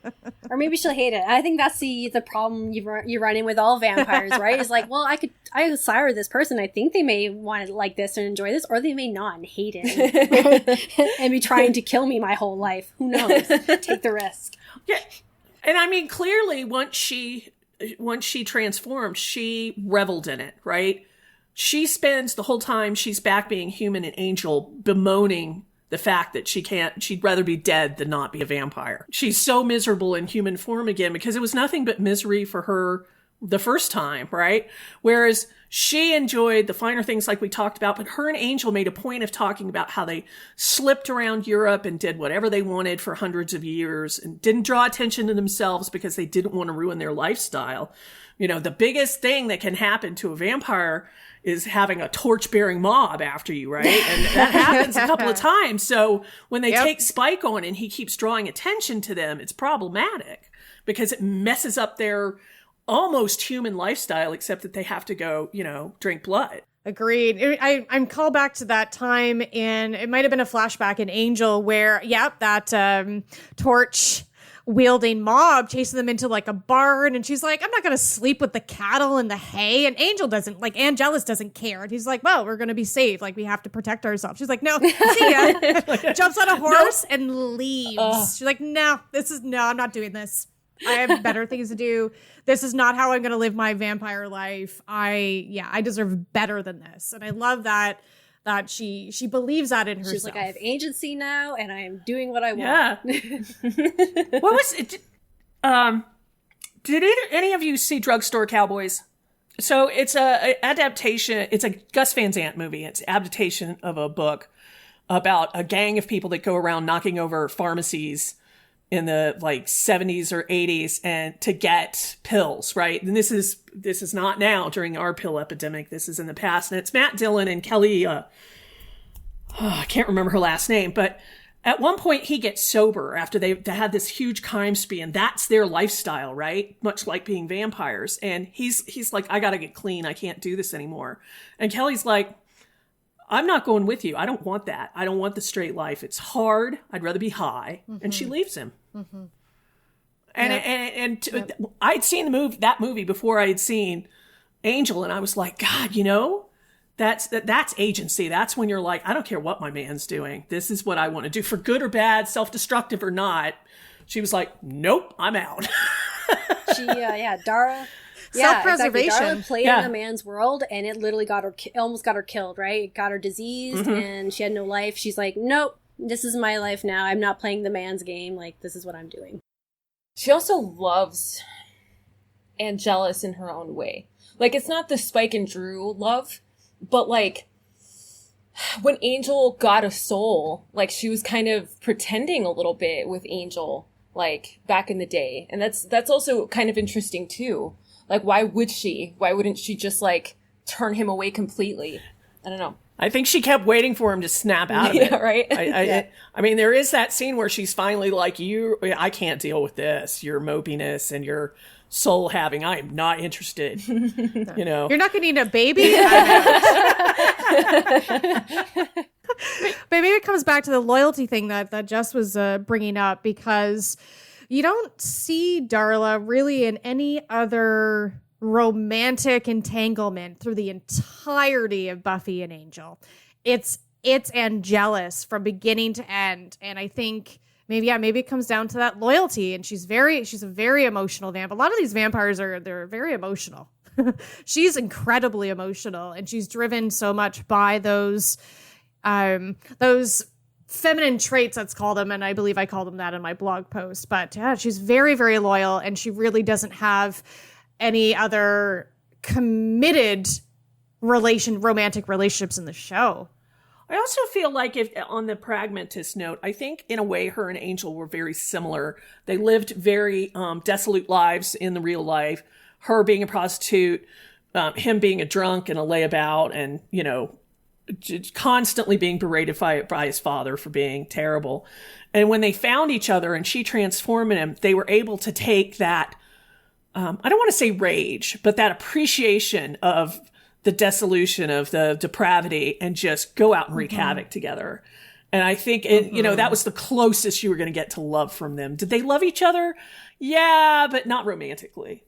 Or maybe she'll hate it. I think that's the problem you run in with all vampires, right? It's like, well, I could sire this person. I think they may want to like this and enjoy this, or they may not and hate it and be trying to kill me my whole life. Who knows? Take the risk. Yeah, and I mean, clearly, once she transformed, she reveled in it, right? She spends the whole time she's back being human and Angel bemoaning the fact that she'd rather be dead than not be a vampire. She's so miserable in human form again because it was nothing but misery for her the first time, right? Whereas she enjoyed the finer things like we talked about, but her and Angel made a point of talking about how they slipped around Europe and did whatever they wanted for hundreds of years and didn't draw attention to themselves because they didn't want to ruin their lifestyle. The biggest thing that can happen to a vampire is having a torch-bearing mob after you, right? And that happens a couple of times. So when they take Spike on and he keeps drawing attention to them, it's problematic because it messes up their almost human lifestyle, except that they have to go, drink blood. Agreed. I'm called back to that time in, it might have been a flashback in Angel where, that torch wielding mob chasing them into like a barn, and she's like, I'm not gonna sleep with the cattle and the hay. And Angel doesn't, like, Angelus doesn't care, and he's like, well, we're gonna be saved, like we have to protect ourselves. She's like, no, see ya. Jumps on a horse and leaves. She's like, no, I'm not doing this. I have better things to do. This is not how I'm gonna live my vampire life. I deserve better than this. And I love that she believes that in herself. She's like, I have agency now, and I am doing what I want. Yeah. What was it? Did any of you see Drugstore Cowboys? So it's a adaptation. It's a Gus Van Sant movie. It's an adaptation of a book about a gang of people that go around knocking over pharmacies in the 70s or 80s and to get pills, right? And this is not now during our pill epidemic. This is in the past. And it's Matt Dillon and Kelly, I can't remember her last name, but at one point he gets sober after they had this huge crime spree, and that's their lifestyle, right? Much like being vampires. And he's like, I gotta get clean. I can't do this anymore. And Kelly's like, I'm not going with you. I don't want that. I don't want the straight life. It's hard. I'd rather be high. Mm-hmm. And she leaves him. Mm-hmm. And I'd seen that movie before I had seen Angel, and I was like, God, that's agency. That's when you're like, I don't care what my man's doing. This is what I want to do, for good or bad, self-destructive or not. She was like, nope, I'm out. Darla. Self-preservation. Exactly. Darla played in a man's world, and it literally almost got her killed, right? It got her diseased, and she had no life. She's like, nope, this is my life now. I'm not playing the man's game. Like, this is what I'm doing. She also loves Angelus in her own way. Like, it's not the Spike and Drew love, but like, when Angel got a soul, like, she was kind of pretending a little bit with Angel, like, back in the day. And that's also kind of interesting, too. Like, why wouldn't she just, like, turn him away completely? I don't know. I think she kept waiting for him to snap out of it. Yeah, right? I mean, there is that scene where she's finally like, I can't deal with this. Your mopiness and your soul having. I am not interested. You're not going to need a baby? But maybe it comes back to the loyalty thing that Jess was bringing up, because you don't see Darla really in any other romantic entanglement through the entirety of Buffy and Angel. It's Angelus from beginning to end. And I think maybe it comes down to that loyalty. And she's a very emotional vamp. A lot of these vampires they're very emotional. she's incredibly emotional, and she's driven so much by those feminine traits, let's call them, and I believe I called them that in my blog post. But yeah, she's very, very loyal, and she really doesn't have any other committed romantic relationships in the show. I also feel like, if on the pragmatist note, I think in a way her and Angel were very similar. They lived very dissolute lives in the real life. Her being a prostitute, him being a drunk and a layabout, and, you know, constantly being berated by his father for being terrible. And when they found each other and she transformed him, they were able to take that, I don't want to say rage, but that appreciation of the dissolution of the depravity and just go out and wreak havoc together. And I think, you know, that was the closest you were going to get to love from them. Did they love each other? Yeah, but not romantically.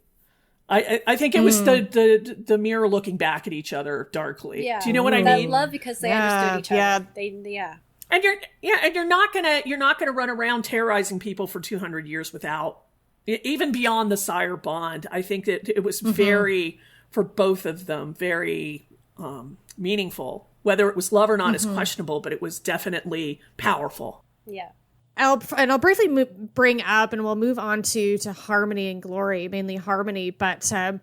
I think it was the mirror looking back at each other darkly. Yeah. Do you know what I mean? Love because they understood each other. And you're not gonna run around terrorizing people for 200 years without, even beyond the sire bond. I think that it was very, for both of them, very meaningful. Whether it was love or not is questionable, but it was definitely powerful. Yeah. I'll briefly bring up, and we'll move on to Harmony and Glory, mainly Harmony, but a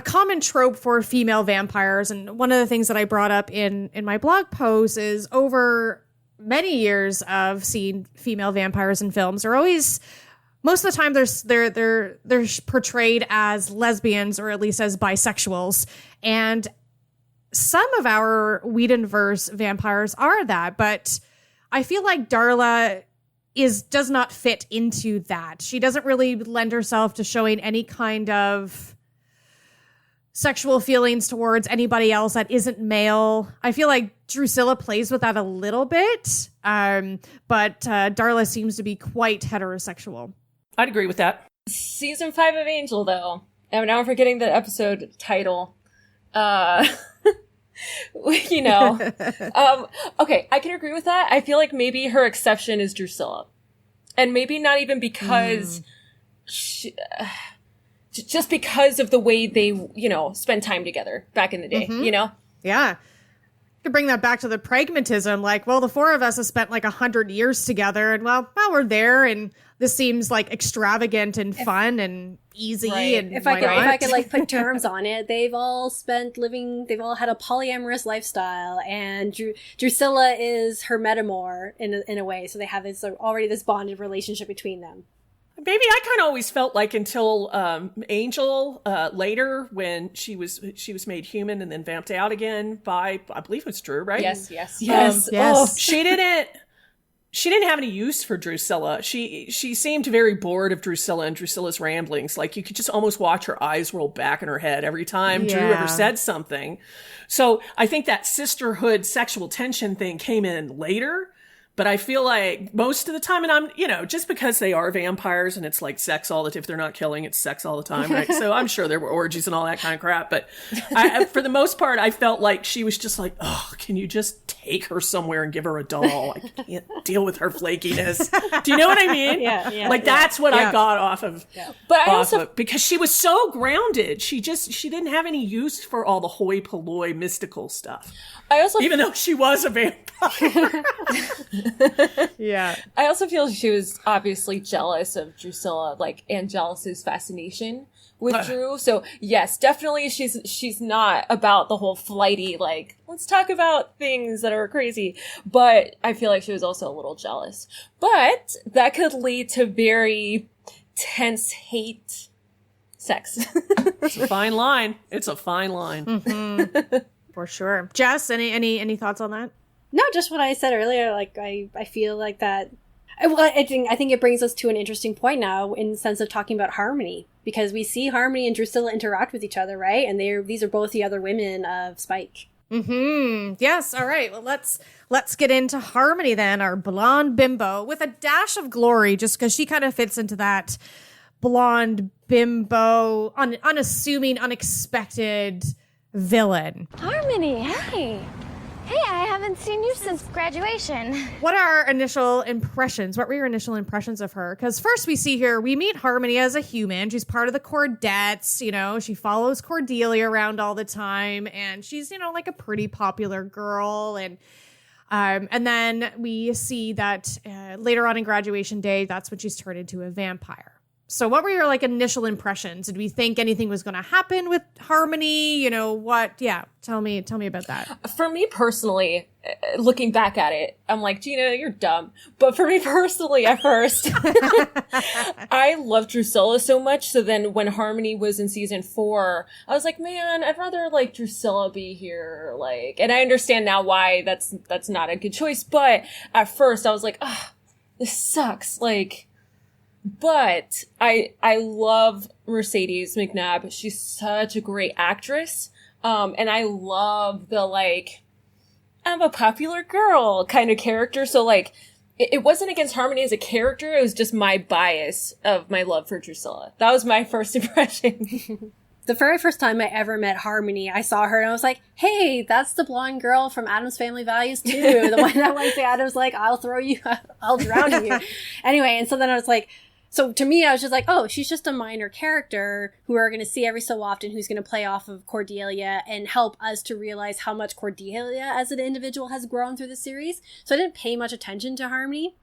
common trope for female vampires, and one of the things that I brought up in my blog post is, over many years of seeing female vampires in films, they're always, most of the time they're portrayed as lesbians, or at least as bisexuals, and some of our Whedonverse vampires are that, but I feel like Darla does not fit into that. She doesn't really lend herself to showing any kind of sexual feelings towards anybody else that isn't male. I feel like Drusilla plays with that a little bit, but Darla seems to be quite heterosexual. I'd agree with that. Season 5 of Angel, though. And now I'm forgetting the episode title. You know, okay, I can agree with that. I feel like maybe her exception is Drusilla, and maybe not even because just because of the way they, you know, spend time together back in the day, you know? Yeah. To bring that back to the pragmatism, like, well, the four of us have spent like 100 years together, and well, we're there, and this seems like extravagant and fun and easy. Right. And if I could like put terms on it, they've all had a polyamorous lifestyle, and Drusilla is her metamor in a way. So they have already this bonded relationship between them. Maybe I kind of always felt like, until Angel later, when she was made human and then vamped out again by, I believe it was Drew, right? Yes. Oh, she didn't have any use for Drusilla. She seemed very bored of Drusilla and Drusilla's ramblings. Like, you could just almost watch her eyes roll back in her head every time Drew ever said something. So I think that sisterhood sexual tension thing came in later. But I feel like most of the time, and I'm, you know, just because they are vampires and it's like sex all the time, if they're not killing, it's sex all the time, right? So I'm sure there were orgies and all that kind of crap. But for the most part, I felt like she was just like, oh, can you just take her somewhere and give her a doll? I can't deal with her flakiness. Do you know what I mean? Yeah. Like, that's what I got off of. Yeah. But I also, because she was so grounded. She didn't have any use for all the hoi polloi mystical stuff. Even though she was a vampire. Yeah. I also feel she was obviously jealous of Drusilla, like Angelus's fascination with Drew. So yes, definitely she's not about the whole flighty, like, let's talk about things that are crazy. But I feel like she was also a little jealous. But that could lead to very tense hate sex. It's a fine line. It's a fine line. Mm-hmm. For sure. Jess, any thoughts on that? No, just what I said earlier. Like, I feel like that. Well, I think it brings us to an interesting point now, in the sense of talking about Harmony, because we see Harmony and Drusilla interact with each other, right? And these are both the other women of Spike. Yes. All right. Well, let's get into Harmony then, our blonde bimbo with a dash of Glory, just because she kind of fits into that blonde bimbo, unassuming, unexpected villain. Harmony, hey. Hey, I haven't seen you since graduation. What are our initial impressions? What were your initial impressions of her? Because first we meet Harmony as a human. She's part of the Cordettes, you know, she follows Cordelia around all the time, and she's, you know, like a pretty popular girl. And then we see that later on in graduation day, that's when she's turned into a vampire. So what were your like initial impressions? Did we think anything was going to happen with Harmony? You know what? Yeah. Tell me about that. For me personally, looking back at it, I'm like, Gina, you're dumb. But for me personally, at first, I loved Drusilla so much. So then when Harmony was in season 4, I was like, man, I'd rather like Drusilla be here. Like, and I understand now why that's not a good choice. But at first I was like, ah, this sucks. Like, but I love Mercedes McNabb. She's such a great actress. And I love the, like, I'm a popular girl kind of character. So, like, it wasn't against Harmony as a character. It was just my bias of my love for Drusilla. That was my first impression. The very first time I ever met Harmony, I saw her and I was like, hey, that's the blonde girl from Addams Family Values too. The one that went to Addams like, I'll drown you. Anyway, and so then I was like, so to me, I was just like, oh, she's just a minor character who we're going to see every so often, who's going to play off of Cordelia and help us to realize how much Cordelia as an individual has grown through the series. So I didn't pay much attention to Harmony.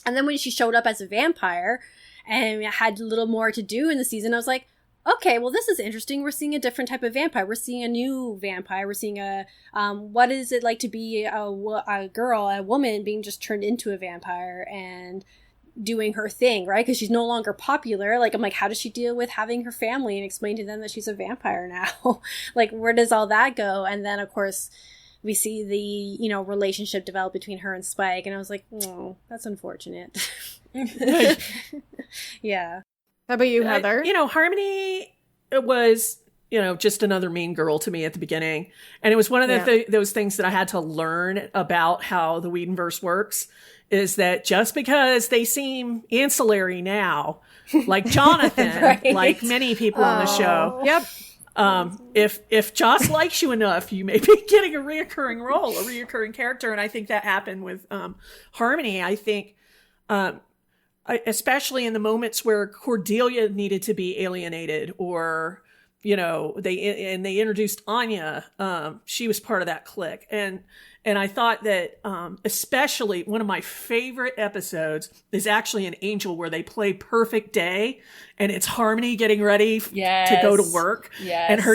And then when she showed up as a vampire and had a little more to do in the season, I was like, okay, well, this is interesting. We're seeing a different type of vampire. We're seeing a new vampire. We're seeing what is it like to be a girl, a woman being just turned into a vampire and doing her thing, right? Because she's no longer popular. Like, I'm like, how does she deal with having her family and explain to them that she's a vampire now? Like, where does all that go? And then, of course, we see the, you know, relationship develop between her and Spike. And I was like, oh, that's unfortunate. Yeah. How about you, Heather? You know, Harmony was, you know, just another mean girl to me at the beginning. And it was one of the those things that I had to learn about how the Whedonverse works, is that just because they seem ancillary now, like Jonathan, right. like many people on the show. Yep. If Joss likes you enough, you may be getting a reoccurring role, a reoccurring character. And I think that happened with Harmony. I think, especially in the moments where Cordelia needed to be alienated, or, you know, they introduced Anya, she was part of that clique. And I thought that, especially one of my favorite episodes is actually an Angel, where they play Perfect Day, and it's Harmony getting ready to go to work, and her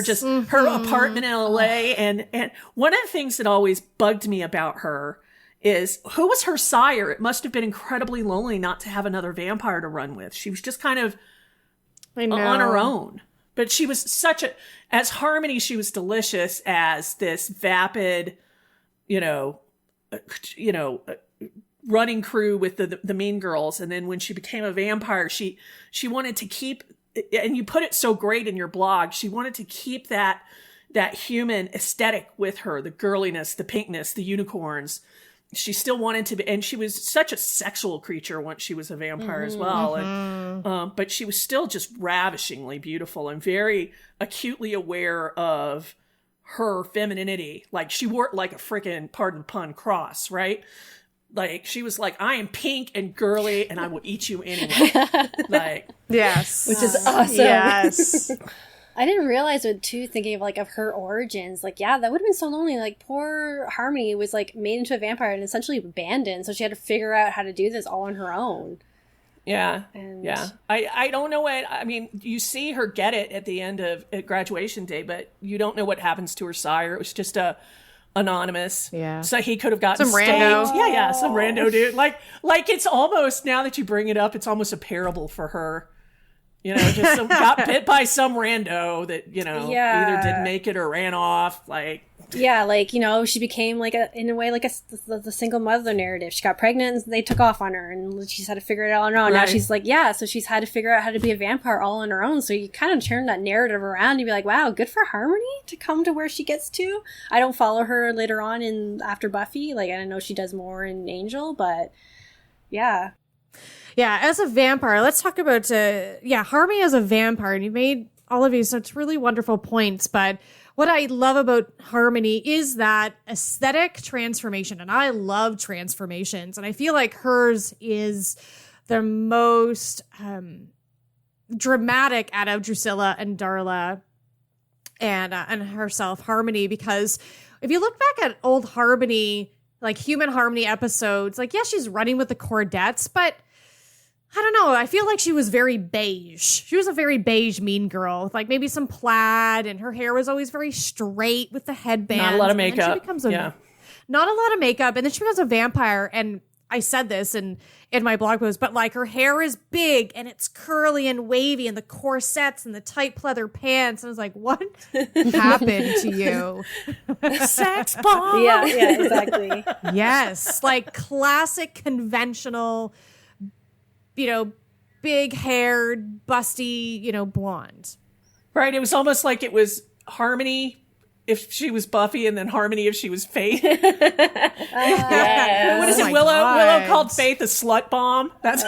apartment in LA. And one of the things that always bugged me about her is, who was her sire? It must have been incredibly lonely not to have another vampire to run with. She was just kind of on her own. But she was as Harmony, she was delicious as this vapid, running crew with the mean girls. And then when she became a vampire, she wanted to keep, and you put it so great in your blog, she wanted to keep that human aesthetic with her, the girliness, the pinkness, the unicorns. She still wanted to be, and she was such a sexual creature once she was a vampire as well. And, but she was still just ravishingly beautiful and very acutely aware of her femininity. Like, she wore it like a freaking, pardon the pun, cross, right? Like, she was like, I am pink and girly and I will eat you anyway. Like, yes. Which is awesome. Yes. I didn't realize it too, thinking of her origins. Like, yeah, that would have been so lonely. Like, poor Harmony was like made into a vampire and essentially abandoned, so she had to figure out how to do this all on her own. Yeah. And yeah. I don't know what, I mean, you see her get it at the end of graduation day, but you don't know what happens to her sire. It was just anonymous. Yeah. So he could have gotten some rando. Yeah, some rando dude. Like it's almost, now that you bring it up, it's almost a parable for her. You know, just got bit by some rando that, either didn't make it or ran off. Like, yeah, like, she became in a way the single mother narrative. She got pregnant and they took off on her and she's had to figure it all on her own. Right. Now she's like, so she's had to figure out how to be a vampire all on her own. So you kind of turn that narrative around and you'd be like, wow, good for Harmony to come to where she gets to. I don't follow her later on after Buffy. Like, I don't know, she does more in Angel, but yeah. Yeah, as a vampire, let's talk about Harmony as a vampire. And you made all of these such really wonderful points, but what I love about Harmony is that aesthetic transformation. And I love transformations. And I feel like hers is the most dramatic out of Drusilla and Darla and herself, Harmony, because if you look back at old Harmony, like Human Harmony episodes, like, yeah, she's running with the Cordettes, but I don't know. I feel like she was very beige. She was a very beige mean girl with like maybe some plaid, and her hair was always very straight with the headband. Not a lot of makeup. She becomes not a lot of makeup. And then she becomes a vampire. And I said this in my blog post, but like her hair is big and it's curly and wavy and the corsets and the tight pleather pants. And I was like, what happened to you? Sex bomb. Yeah, exactly. Yes. Like classic conventional, big haired, busty, blonde. Right. It was almost like it was Harmony if she was Buffy, and then Harmony if she was Faith. What is it? Willow called Faith a slut bomb. That's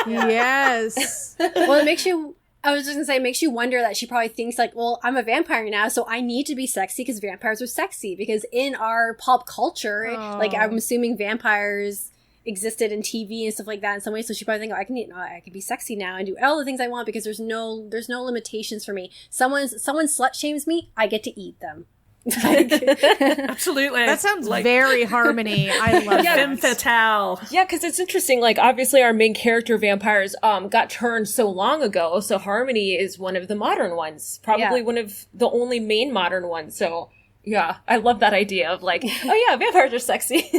yes. Well, it makes you. I was just gonna say, it makes you wonder that she probably thinks like, well, I'm a vampire now, so I need to be sexy because vampires are sexy. Because in our pop culture, like I'm assuming vampires existed in TV and stuff like that in some way. So she probably think, oh, I can be sexy now and do all the things I want because there's no limitations for me. Someone slut shames me, I get to eat them. Absolutely. That sounds like very Harmony. I love that. Femme fatale. Yeah, because it's interesting. Like, obviously, our main character vampires got turned so long ago. So Harmony is one of the modern ones, probably one of the only main modern ones. So yeah, I love that idea of like, oh yeah, vampires are sexy.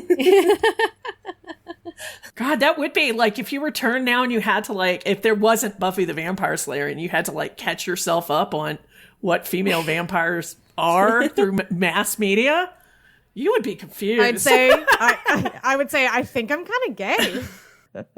God, that would be like if you were turned now and you had to like, if there wasn't Buffy the Vampire Slayer and you had to like catch yourself up on what female vampires are through mass media, you would be confused. I'd say, I would say, I think I'm kind of gay. But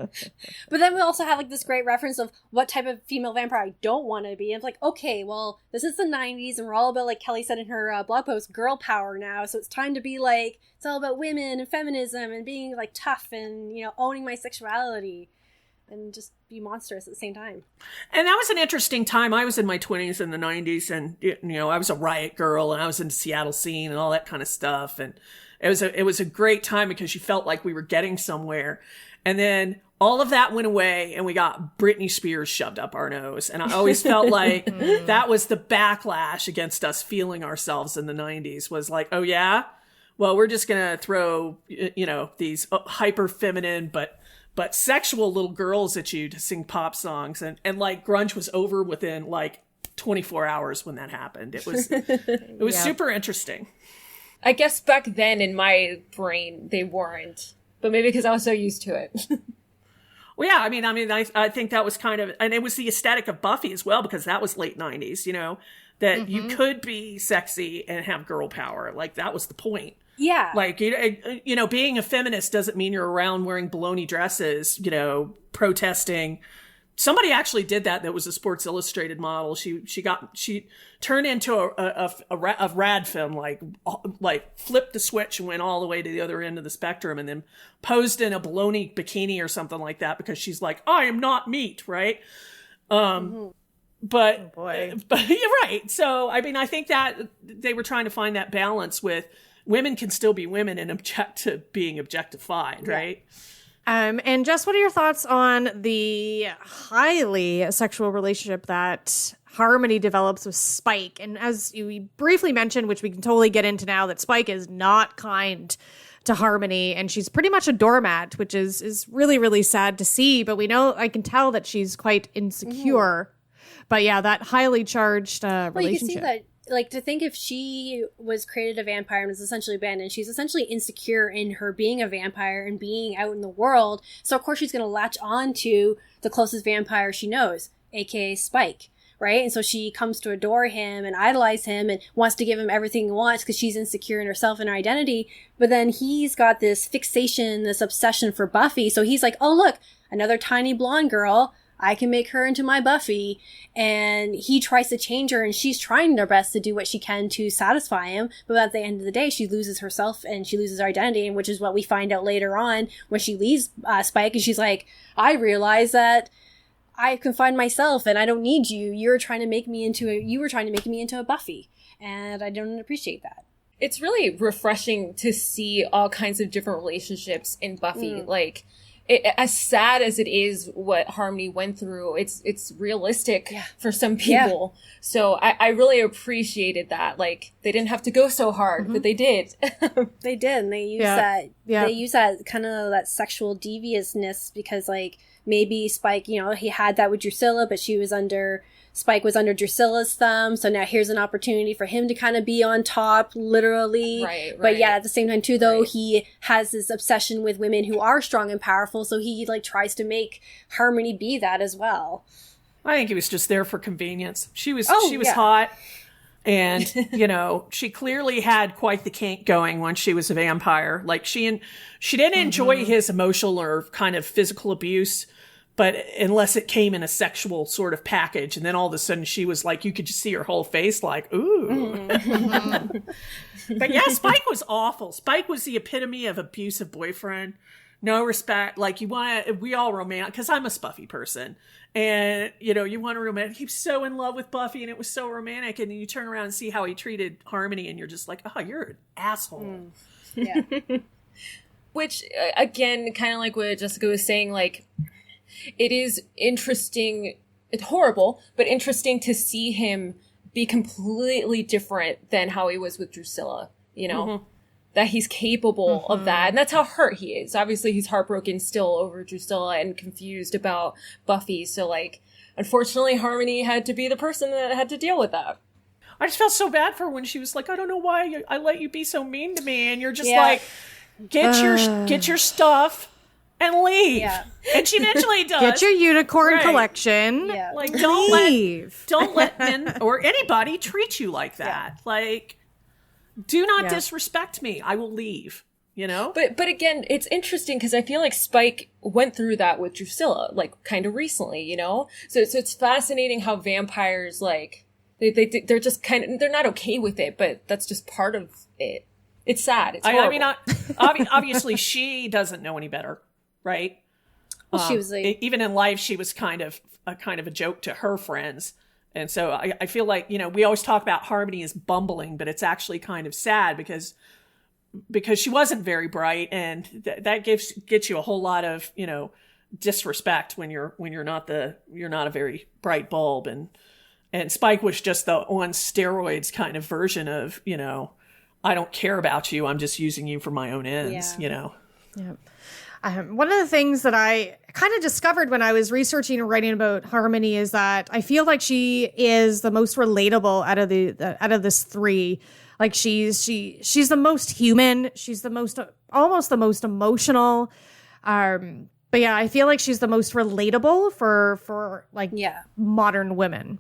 then we also have like this great reference of what type of female vampire I don't want to be. And it's like, okay, well, this is the 90s and we're all about, like Kelly said in her blog post, girl power now. So it's time to be like, it's all about women and feminism and being like tough and, owning my sexuality and just be monstrous at the same time. And that was an interesting time. I was in my 20s in the 90s and, I was a riot girl and I was in the Seattle scene and all that kind of stuff. And it was a great time because you felt like we were getting somewhere. And then all of that went away and we got Britney Spears shoved up our nose. And I always felt like that was the backlash against us feeling ourselves in the 90s was like, oh yeah, well, we're just going to throw, these hyper feminine, but sexual little girls at you to sing pop songs. And like grunge was over within like 24 hours when that happened. It was super interesting. I guess back then in my brain, they weren't. But maybe because I was so used to it. Well, yeah, I think that was kind of, and it was the aesthetic of Buffy as well, because that was late 90s, that you could be sexy and have girl power. Like, that was the point. Yeah. Like, being a feminist doesn't mean you're around wearing baloney dresses, protesting. Somebody actually did that was a Sports Illustrated model. She turned into a rad film, like flipped the switch and went all the way to the other end of the spectrum and then posed in a baloney bikini or something like that because she's like, I am not meat, right? But you're right. So, I think that they were trying to find that balance with women can still be women and object to being objectified, right? And Jess, what are your thoughts on the highly sexual relationship that Harmony develops with Spike? And as you briefly mentioned, which we can totally get into now, that Spike is not kind to Harmony and she's pretty much a doormat, which is really, really sad to see. But I can tell that she's quite insecure. But yeah, that highly charged relationship. Well, you can see that. Like, to think if she was created a vampire and was essentially abandoned, she's essentially insecure in her being a vampire and being out in the world. So, of course, she's going to latch on to the closest vampire she knows, aka Spike, right? And so she comes to adore him and idolize him and wants to give him everything he wants because she's insecure in herself and her identity. But then he's got this fixation, this obsession for Buffy. So he's like, oh, look, another tiny blonde girl. I can make her into my Buffy. And he tries to change her and she's trying her best to do what she can to satisfy him. But at the end of the day, she loses herself and she loses her identity, which is what we find out later on when she leaves Spike. And she's like, I realize that I can find myself and I don't need you. You were trying to make me into a Buffy. And I don't appreciate that. It's really refreshing to see all kinds of different relationships in Buffy. Like, as sad as it is what Harmony went through, it's realistic for some people. So I really appreciated that. Like, they didn't have to go so hard, but they did. They did, and they used that. They used that kind of that sexual deviousness because, like, maybe Spike, you know, he had that with Drusilla, but Spike was under Drusilla's thumb, so now here's an opportunity for him to kind of be on top, literally. Right. But yeah, at the same time, too, though, he has this obsession with women who are strong and powerful, so he, like, tries to make Harmony be that as well. I think he was just there for convenience. She was hot, and, you know, she clearly had quite the kink going when she was a vampire. Like, she didn't enjoy his emotional or kind of physical abuse, but unless it came in a sexual sort of package, and then all of a sudden she was like, you could just see her whole face like, ooh. But yeah, Spike was awful. Spike was the epitome of abusive boyfriend. No respect. Like, we all romantic, because I'm a Buffy person. And, you know, you want to romantic. He was so in love with Buffy and it was so romantic. And then you turn around and see how he treated Harmony and you're just like, oh, you're an asshole. Yeah. Which, again, kind of like what Jessica was saying, like, it is interesting, it's horrible, but interesting to see him be completely different than how he was with Drusilla, you know? That he's capable of that. And that's how hurt he is. Obviously, he's heartbroken still over Drusilla and confused about Buffy. So, like, unfortunately, Harmony had to be the person that had to deal with that. I just felt so bad for her when she was like, I don't know why I let you be so mean to me. And you're just like, get your stuff and leave. Yeah. And she eventually does. Get your unicorn collection. Yeah. Like, don't let men or anybody treat you like that. Like, do not disrespect me. I will leave. You know? But again, it's interesting because I feel like Spike went through that with Drusilla, like, kind of recently, you know? So it's fascinating how vampires, like, they're just kind of, they're not okay with it, but that's just part of it. It's sad. It's horrible. I mean, obviously she doesn't know any better, right? Well, she was like, even in life, she was kind of a joke to her friends. And so I feel like, you know, we always talk about Harmony as bumbling, but it's actually kind of sad because she wasn't very bright, and that gets you a whole lot of, you know, disrespect when you're not a very bright bulb, and Spike was just the on steroids kind of version of, you know, I don't care about you, I'm just using you for my own ends, you know. Yeah. One of the things that I kind of discovered when I was researching and writing about Harmony is that I feel like she is the most relatable out of this three. Like, she's the most human. She's almost the most emotional. But yeah, I feel like she's the most relatable for modern women.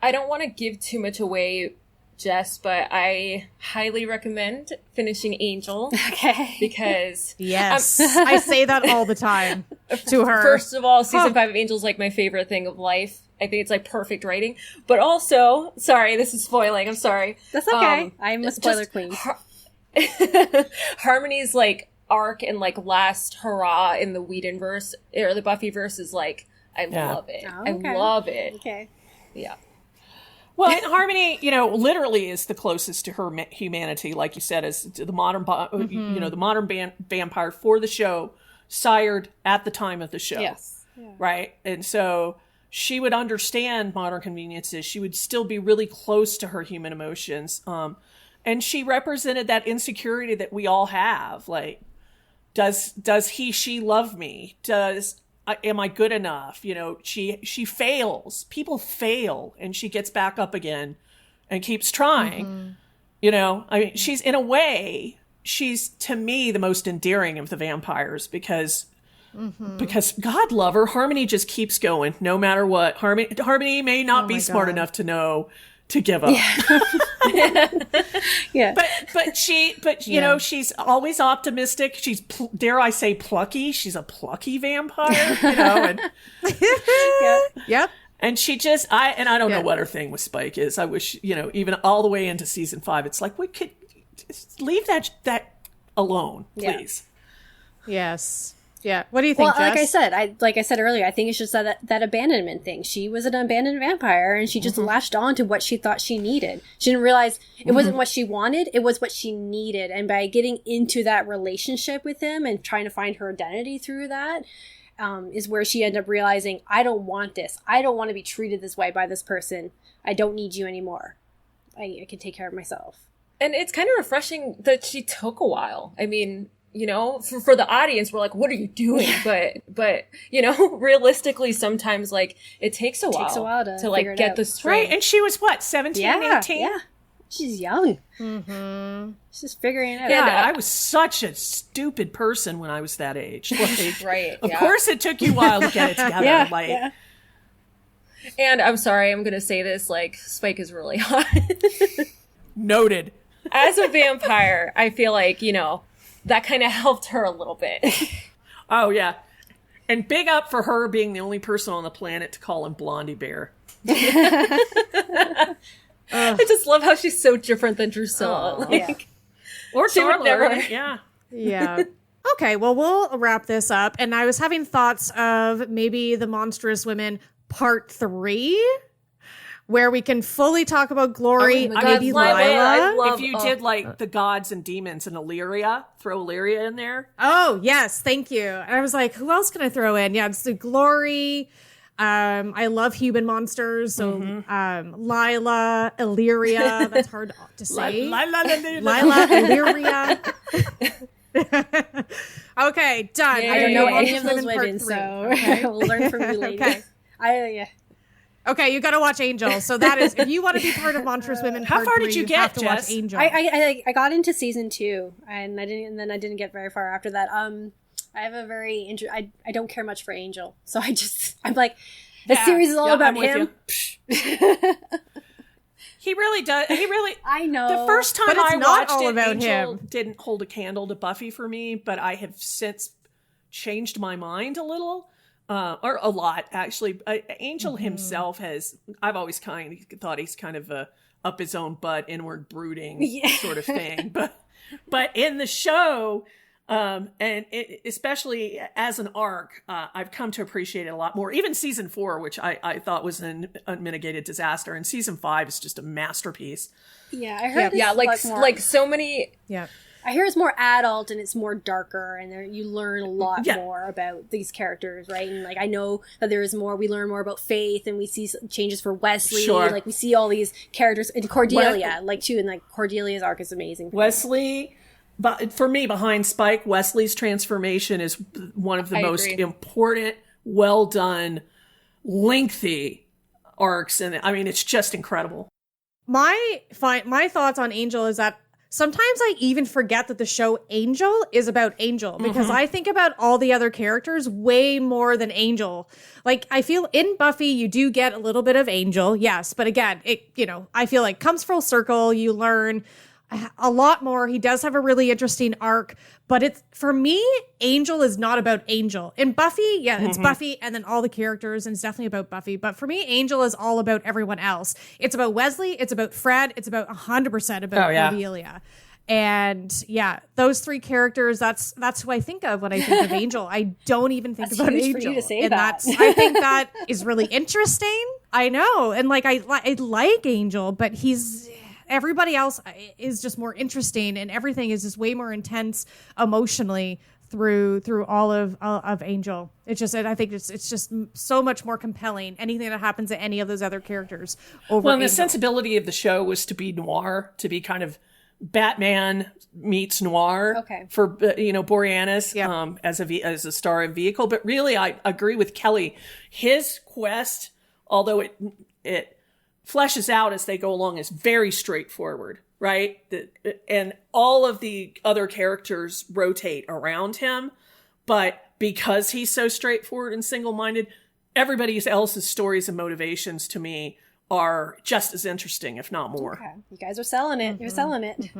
I don't want to give too much away, Jess, but I highly recommend finishing Angel. Okay. Because yes, I say that all the time to her. First of all, season 5 of Angel is like my favorite thing of life. I think it's like perfect writing. But also, sorry, this is spoiling. I'm sorry. That's okay. I'm a spoiler queen. Harmony's like arc and like last hurrah in the Whedonverse or the Buffyverse is like, I love it. Oh, okay. I love it. Okay. Yeah. Well, and Harmony, you know, literally is the closest to her humanity, like you said, as the modern, you know, the modern vampire for the show, sired at the time of the show. Yes. Yeah. Right? And so she would understand modern conveniences. She would still be really close to her human emotions. And she represented that insecurity that we all have. Like, does she love me? Am I good enough? You know, she fails. People fail, and she gets back up again and keeps trying. Mm-hmm. You know, I mean, she's, in a way, she's, to me, the most endearing of the vampires because God love her, Harmony just keeps going no matter what. Harmony may not be smart enough to know to give up. Yeah. Yeah. But you know, she's always optimistic. She's, dare I say, plucky. She's a plucky vampire, you know, and Yep. And she just, I don't know what her thing with Spike is. I wish, you know, even all the way into season 5, it's like, we could leave that alone, please. Yes. Yeah. What do you think, Well, Jess? like I said earlier, I think it's just that abandonment thing. She was an abandoned vampire, and she just latched on to what she thought she needed. She didn't realize it wasn't what she wanted; it was what she needed. And by getting into that relationship with him and trying to find her identity through that, is where she ended up realizing, I don't want this. I don't want to be treated this way by this person. I don't need you anymore. I can take care of myself. And it's kind of refreshing that she took a while. I mean, you know, for the audience, we're like, what are you doing? But, you know, realistically, sometimes, like, it takes a while to like, get the strength. Right, and she was, what, 17, 18? Yeah, she's young. Mm-hmm. She's just figuring it out. Yeah, I was such a stupid person when I was that age. Like, right. Of course it took you a while to get it together. Yeah. And I'm sorry, I'm going to say this, like, Spike is really hot. Noted. As a vampire, I feel like, you know, that kind of helped her a little bit. Oh, yeah. And big up for her being the only person on the planet to call him Blondie Bear. I just love how she's so different than Drusilla. Or she would never. Yeah. Yeah. Okay, well, we'll wrap this up. And I was having thoughts of maybe the Monstrous Women Part 3, where we can fully talk about Glory, maybe Lila. If you did like the gods and demons and Illyria, throw Illyria in there. Oh, yes, thank you. And I was like, who else can I throw in? Yeah, it's the Glory. I love human monsters, so Lila, Illyria. That's hard to say. Lila, Illyria. Okay, done. I don't know any of those women, so we'll learn from you later. Okay, you got to watch Angel. So that is, if you want to be part of Monstrous Women, how far did you get? Have to Jess? watch Angel. I got into season 2, and I didn't get very far after that. I have a very I don't care much for Angel, so I'm like, the series is all about him. He really does. I know. The first time but it's I not watched all it, about Angel him. didn't hold a candle to Buffy for me, but I have since changed my mind a little. Or a lot, actually. Angel himself I've always thought he's kind of a up his own butt, inward brooding sort of thing. But in the show, especially as an arc, I've come to appreciate it a lot more. Even season 4, which I thought was an unmitigated disaster, and season 5 is just a masterpiece. Yeah, I heard. Like so many. Yeah. I hear it's more adult and it's more darker, and you learn a lot more about these characters, right? And like I know that there is more. We learn more about Faith, and we see changes for Wesley. Sure. Like we see all these characters, and Cordelia, and Cordelia's arc is amazing. Wesley, but for me, behind Spike, Wesley's transformation is one of the most important, well done, lengthy arcs, and I mean it's just incredible. My thoughts on Angel is that sometimes I even forget that the show Angel is about Angel, because I think about all the other characters way more than Angel. Like, I feel in Buffy, you do get a little bit of Angel, yes. But again, I feel like comes full circle. You learn a lot more. He does have a really interesting arc. But for me, Angel is not about Angel. In Buffy, it's Buffy and then all the characters, and it's definitely about Buffy. But for me, Angel is all about everyone else. It's about Wesley, it's about Fred, it's about 100% about Cordelia. And those 3 characters, that's who I think of when I think of Angel. I don't even think about Angel. For you to say and that. I think that is really interesting. I know. And like I like Angel, but everybody else is just more interesting, and everything is just way more intense emotionally through all of Angel. It's just, I think it's just so much more compelling, anything that happens to any of those other characters over Well, and the Angel. sensibility of the show was to be noir, to be kind of Batman meets noir for Boreanaz as a starring vehicle. But really, I agree with Kelly. His quest, although it fleshes out as they go along, is very straightforward, right? And all of the other characters rotate around him, but because he's so straightforward and single-minded, everybody else's stories and motivations to me are just as interesting, if not more. Okay. You guys are selling it. You're selling it.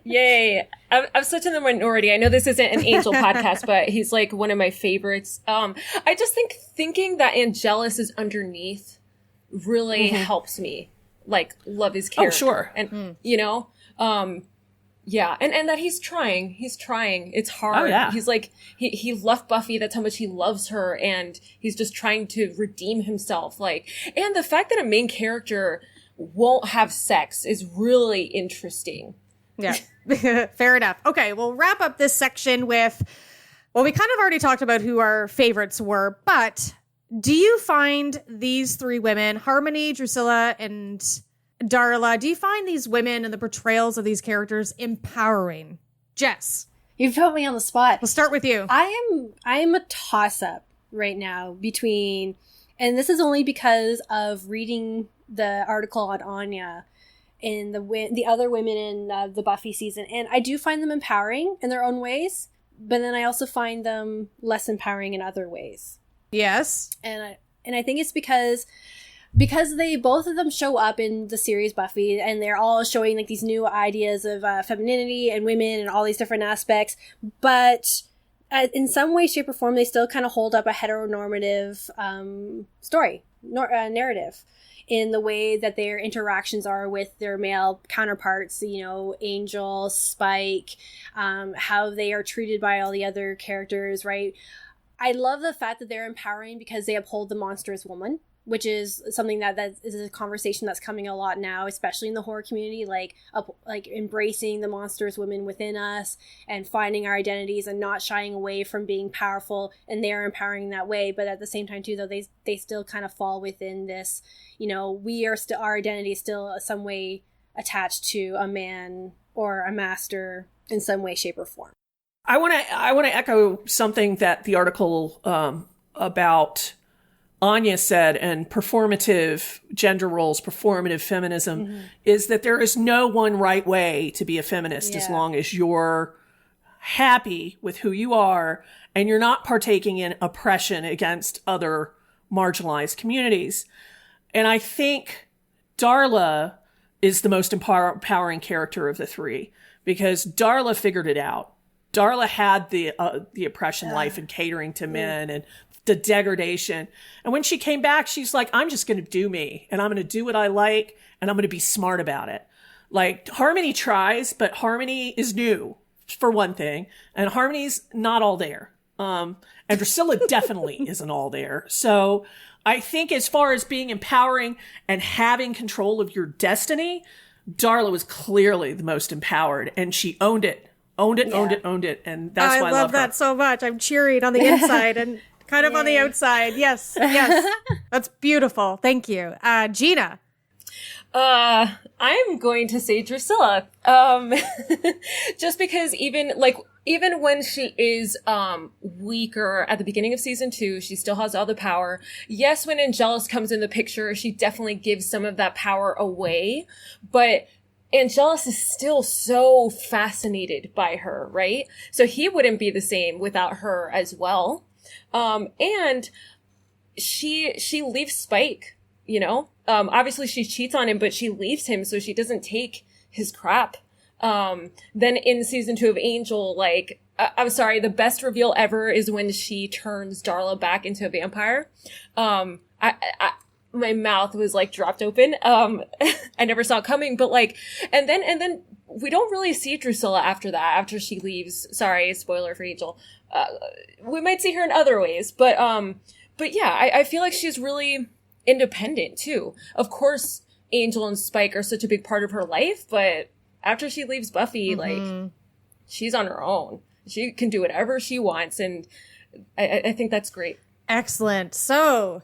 Yay. I'm such in the minority. I know this isn't an Angel podcast, but he's like one of my favorites. I just thinking that Angelus is underneath really helps me like love his character. Oh, sure. And Yeah, and that he's trying. It's hard. Oh, yeah. He's like, he left Buffy. That's how much he loves her. And he's just trying to redeem himself. Like, and the fact that a main character won't have sex is really interesting. Yeah, fair enough. Okay, we'll wrap up this section with, well, we kind of already talked about who our favorites were, but do you find these three women, Harmony, Drusilla, and Darla, do you find these women and the portrayals of these characters empowering? Jess. You've put me on the spot. We'll start with you. I am a toss-up right now between, and this is only because of reading the article on Anya and the other women in the Buffy season, and I do find them empowering in their own ways, but then I also find them less empowering in other ways. Yes. And I think it's because they both of them show up in the series Buffy, and they're all showing like these new ideas of femininity and women and all these different aspects, but in some way, shape, or form, they still kind of hold up a heteronormative narrative in the way that their interactions are with their male counterparts, you know, Angel, Spike, how they are treated by all the other characters, right? I love the fact that they're empowering because they uphold the monstrous woman, which is something that is a conversation that's coming a lot now, especially in the horror community, like embracing the monstrous women within us and finding our identities and not shying away from being powerful, and they're empowering that way. But at the same time too, though, they still kind of fall within this, you know, our identity is still some way attached to a man or a master in some way, shape, or form. I want to echo something that the article about Anya said, and performative gender roles, performative feminism, is that there is no one right way to be a feminist as long as you're happy with who you are and you're not partaking in oppression against other marginalized communities. And I think Darla is the most empowering character of the three, because Darla figured it out. Darla had the oppression life and catering to men and the degradation. And when she came back, she's like, I'm just going to do me, and I'm going to do what I like, and I'm going to be smart about it. Like, Harmony tries, but Harmony is new, for one thing, and Harmony's not all there. And Drusilla definitely isn't all there. So I think as far as being empowering and having control of your destiny, Darla was clearly the most empowered, and she owned it. Owned it. And that's why I love that so much. I'm cheering on the inside and kind of on the outside. Yes. That's beautiful. Thank you. Gina. I'm going to say Drusilla. Just because even when she is weaker at the beginning of season 2, she still has all the power. Yes, when Angelus comes in the picture, she definitely gives some of that power away, but Angelus is still so fascinated by her, right? So he wouldn't be the same without her as well. And she leaves Spike, you know? Obviously she cheats on him, but she leaves him so she doesn't take his crap. Then in season 2 of Angel, like, I'm sorry, the best reveal ever is when she turns Darla back into a vampire. My mouth was like dropped open. I never saw it coming, but like, and then we don't really see Drusilla after that, after she leaves. Sorry, spoiler for Angel. We might see her in other ways, but yeah, I feel like she's really independent too. Of course, Angel and Spike are such a big part of her life, but after she leaves Buffy, like, she's on her own. She can do whatever she wants, and I think that's great. Excellent. So,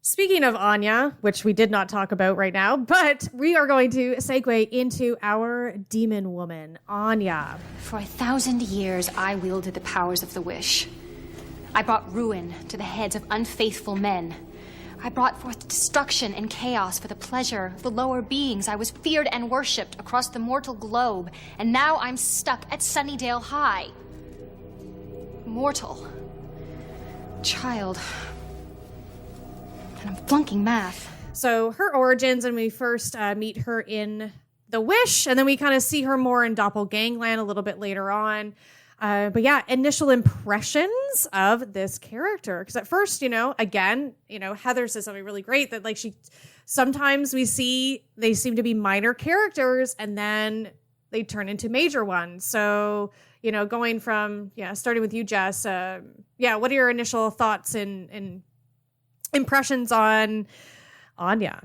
speaking of Anya, which we did not talk about right now, but we are going to segue into our demon woman, Anya. For 1,000 years, I wielded the powers of the wish. I brought ruin to the heads of unfaithful men. I brought forth destruction and chaos for the pleasure of the lower beings. I was feared and worshipped across the mortal globe, and now I'm stuck at Sunnydale High. Mortal. Child. And I'm flunking math. So her origins, and we first meet her in The Wish, and then we kind of see her more in Doppelgangland a little bit later on. But yeah, initial impressions of this character. Because at first, Heather says something really great that like sometimes we see they seem to be minor characters, and then they turn into major ones. So, going from, starting with you, Jess, what are your initial thoughts and impressions on Anya?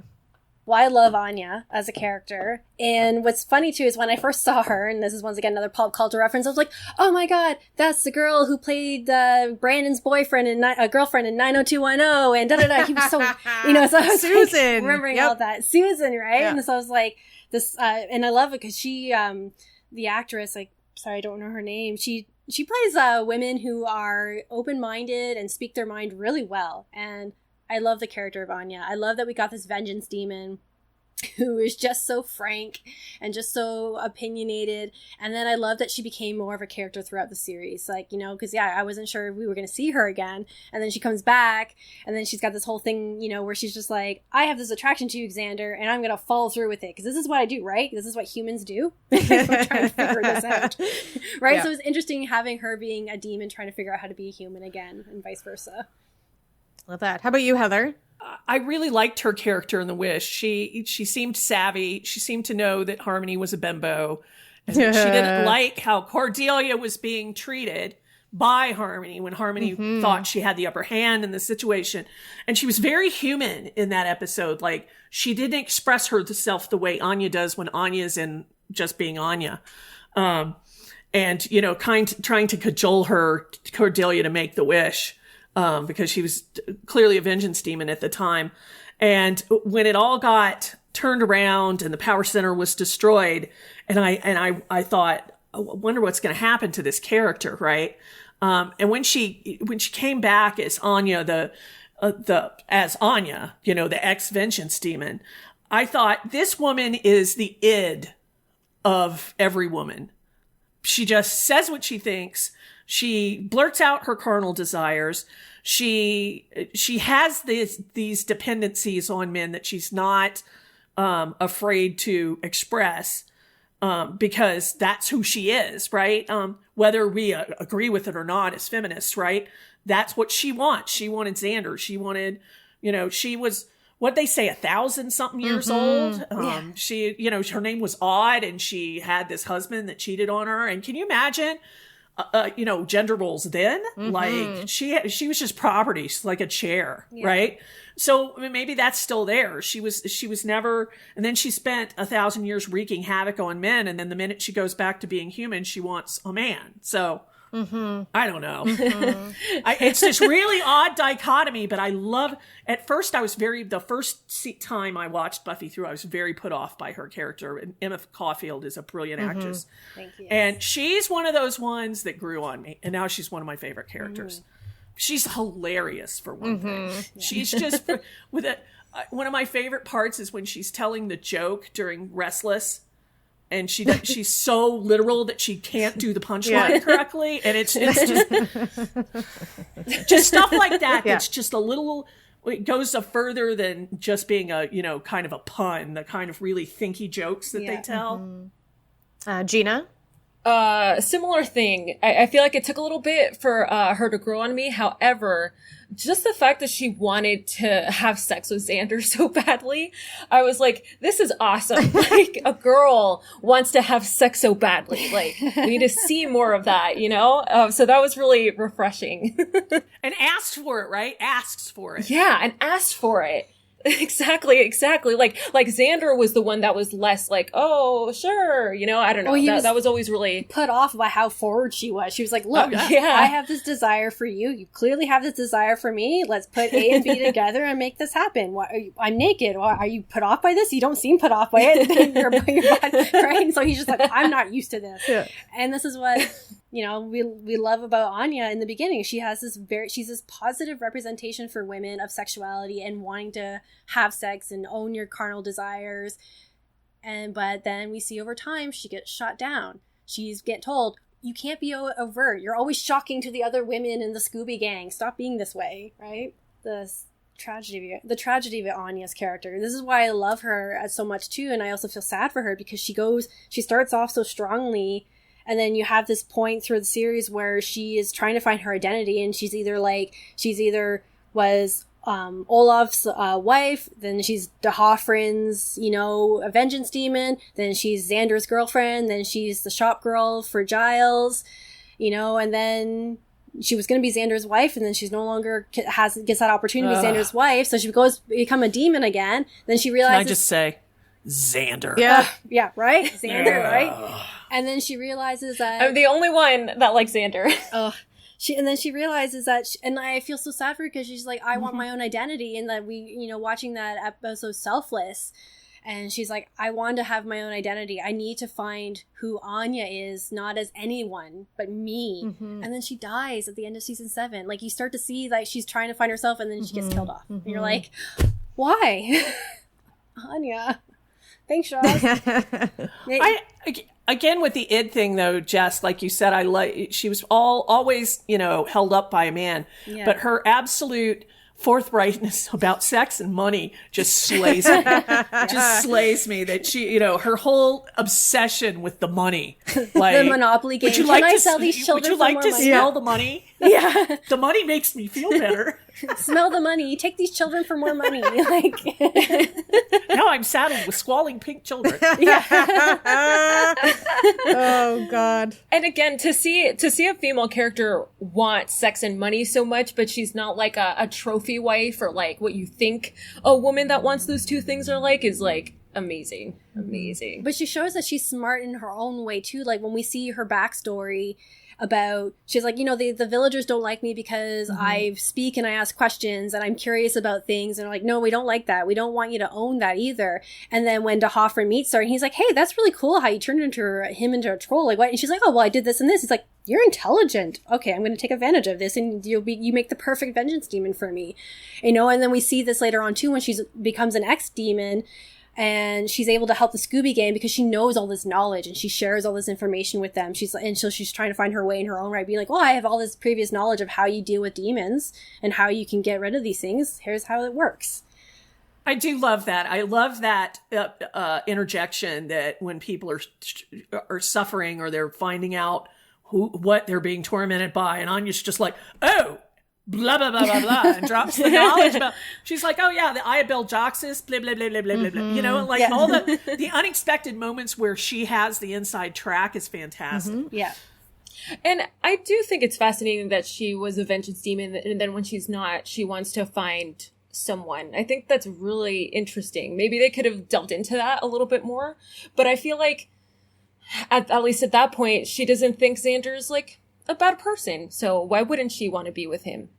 Well, I love Anya as a character. And what's funny, too, is when I first saw her, and this is once again another pop culture reference, I was like, oh my god, that's the girl who played Brandon's boyfriend and girlfriend in 90210, and da-da-da. He was so, so I was Susan. remembering all that. Susan, right? Yeah. And so I was like, this, and I love it because she, the actress, sorry, I don't know her name, she plays women who are open-minded and speak their mind really well. And I love the character of Anya. I love that we got this vengeance demon who is just so frank and just so opinionated. And then I love that she became more of a character throughout the series. Because, I wasn't sure if we were going to see her again. And then she comes back, and then she's got this whole thing, where she's just like, I have this attraction to you, Xander, and I'm going to follow through with it. Because this is what I do, right? This is what humans do. I'm trying to figure this out. Right? Yeah. So it was interesting having her being a demon trying to figure out how to be a human again, and vice versa. Love that. How about you, Heather? I really liked her character in The Wish. She seemed savvy. She seemed to know that Harmony was a bimbo. And she didn't like how Cordelia was being treated by Harmony when Harmony thought she had the upper hand in the situation. And she was very human in that episode. She didn't express herself the way Anya does when Anya's in just being Anya. And, trying to cajole Cordelia to make the wish. Because she was clearly a vengeance demon at the time. And when it all got turned around and the power center was destroyed, and I thought, I wonder what's going to happen to this character, right? And when she came back as Anya, as Anya, the ex-vengeance demon, I thought, this woman is the id of every woman. She just says what she thinks. She blurts out her carnal desires. She has these dependencies on men that she's not afraid to express because that's who she is, right? Whether we agree with it or not as feminists, right? That's what she wants. She wanted Xander. She wanted, she was, what they say, 1,000-something years old. She, her name was Odd, and she had this husband that cheated on her. And can you imagine? Gender roles then, she was just property, like a chair, right? So maybe that's still there. She was never, and then she spent 1,000 years wreaking havoc on men. And then the minute she goes back to being human, she wants a man. So I don't know. It's this really odd dichotomy, but I love, at first the first time I watched Buffy through, I was very put off by her character. And Emma Caulfield is a brilliant actress. Thank you. And she's one of those ones that grew on me. And now she's one of my favorite characters. She's hilarious for one thing. Yeah. She's just, one of my favorite parts is when she's telling the joke during Restless. And she's so literal that she can't do the punchline correctly. And it's just stuff like that. Yeah. That's just a little, it goes further than just being a, kind of a pun, the kind of really thinky jokes that they tell. Gina? Similar thing. I feel like it took a little bit for her to grow on me. However, just the fact that she wanted to have sex with Xander so badly, I was like, this is awesome. A girl wants to have sex so badly. We need to see more of that, So that was really refreshing. And asked for it, right? Asks for it. Yeah, and asked for it. Exactly. Like Xander was the one that was less oh, sure. I don't know. That was always really put off by how forward she was. She was like, look, I have this desire for you. You clearly have this desire for me. Let's put A and B together and make this happen. I'm naked. Are you put off by this? You don't seem put off by it. You're right? And so he's just like, I'm not used to this. Yeah. And this is what, we love about Anya in the beginning. She has she's this positive representation for women of sexuality and wanting to have sex and own your carnal desires. But then we see over time she gets shot down. She's getting told, you can't be overt. You're always shocking to the other women in the Scooby Gang. Stop being this way, right? The tragedy of Anya's character. This is why I love her so much too, and I also feel sad for her because she starts off so strongly. And then you have this point through the series where she is trying to find her identity, and she's either was Olaf's wife, then she's D'Hoffryn's, a vengeance demon, then she's Xander's girlfriend, then she's the shop girl for Giles, and then she was going to be Xander's wife, and then she's no longer gets that opportunity to be Xander's wife, so she goes become a demon again. Then she realizes, can I just say, Xander. Yeah, right? Xander, right? And then she realizes that I'm the only one that likes Xander. And then she realizes that, and I feel so sad for her because she's like, I want my own identity. And that we, watching that episode Selfless, and she's like, I want to have my own identity. I need to find who Anya is, not as anyone, but me. Mm-hmm. And then she dies at the end of season 7. Like, you start to see, like, she's trying to find herself, and then she gets killed off. And you're like, why? Anya. Thanks, Josh. Again, with the id thing, though, Jess, like you said, she was always, held up by a man. Yeah. But her absolute forthrightness about sex and money just slays me. Just slays me that she, her whole obsession with the money. Like, the Monopoly game. Can I sell these children? Would you like to smell the money? Yeah. The money makes me feel better. Smell the money. Take these children for more money. Like, now I'm saddled with squalling pink children. Oh God. And again, to see a female character want sex and money so much, but she's not like a trophy wife or like what you think a woman that wants those two things are like, is like amazing. But she shows that she's smart in her own way too. Like when we see her backstory about, she's like, the villagers don't like me because I speak and I ask questions and I'm curious about things. And they're like, no, we don't like that. We don't want you to own that either. And then when D'Hoffryn meets her and he's like, hey, that's really cool how you turned him into a troll. Like, what? And she's like, oh, well, I did this and this. He's like, you're intelligent. Okay, I'm going to take advantage of this, and you make the perfect vengeance demon for me. And then we see this later on too when she becomes an ex-demon. And she's able to help the Scooby Gang because she knows all this knowledge and she shares all this information with them. So she's trying to find her way in her own right, being like, well, I have all this previous knowledge of how you deal with demons and how you can get rid of these things. Here's how it works. I do love that. I love that interjection that when people are suffering or they're finding out what they're being tormented by, and Anya's just like, oh, blah, blah, blah, blah, blah, and drops the knowledge about, she's like, oh yeah, the Eye of Beljoxis, blah, blah, blah, blah, blah, blah. All the unexpected moments where she has the inside track is fantastic. Mm-hmm. Yeah. And I do think it's fascinating that she was a vengeance demon, and then when she's not, she wants to find someone. I think that's really interesting. Maybe they could have delved into that a little bit more, but I feel like at least at that point, she doesn't think Xander's like a bad person. So why wouldn't she want to be with him?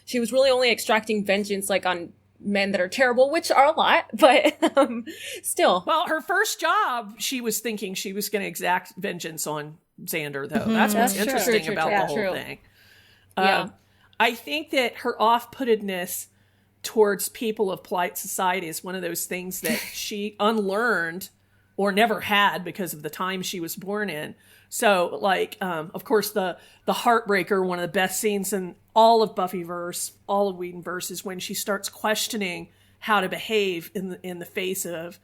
She was really only extracting vengeance like on men that are terrible, which are a lot, but still. Well, her first job, she was thinking she was going to exact vengeance on Xander, though. That's what's interesting about the whole thing. I think that her off-puttedness towards people of polite society is one of those things that she unlearned or never had because of the time she was born in. So, like, of course, the heartbreaker, one of the best scenes in all of Buffyverse, all of Whedonverse, is when she starts questioning how to behave in the face of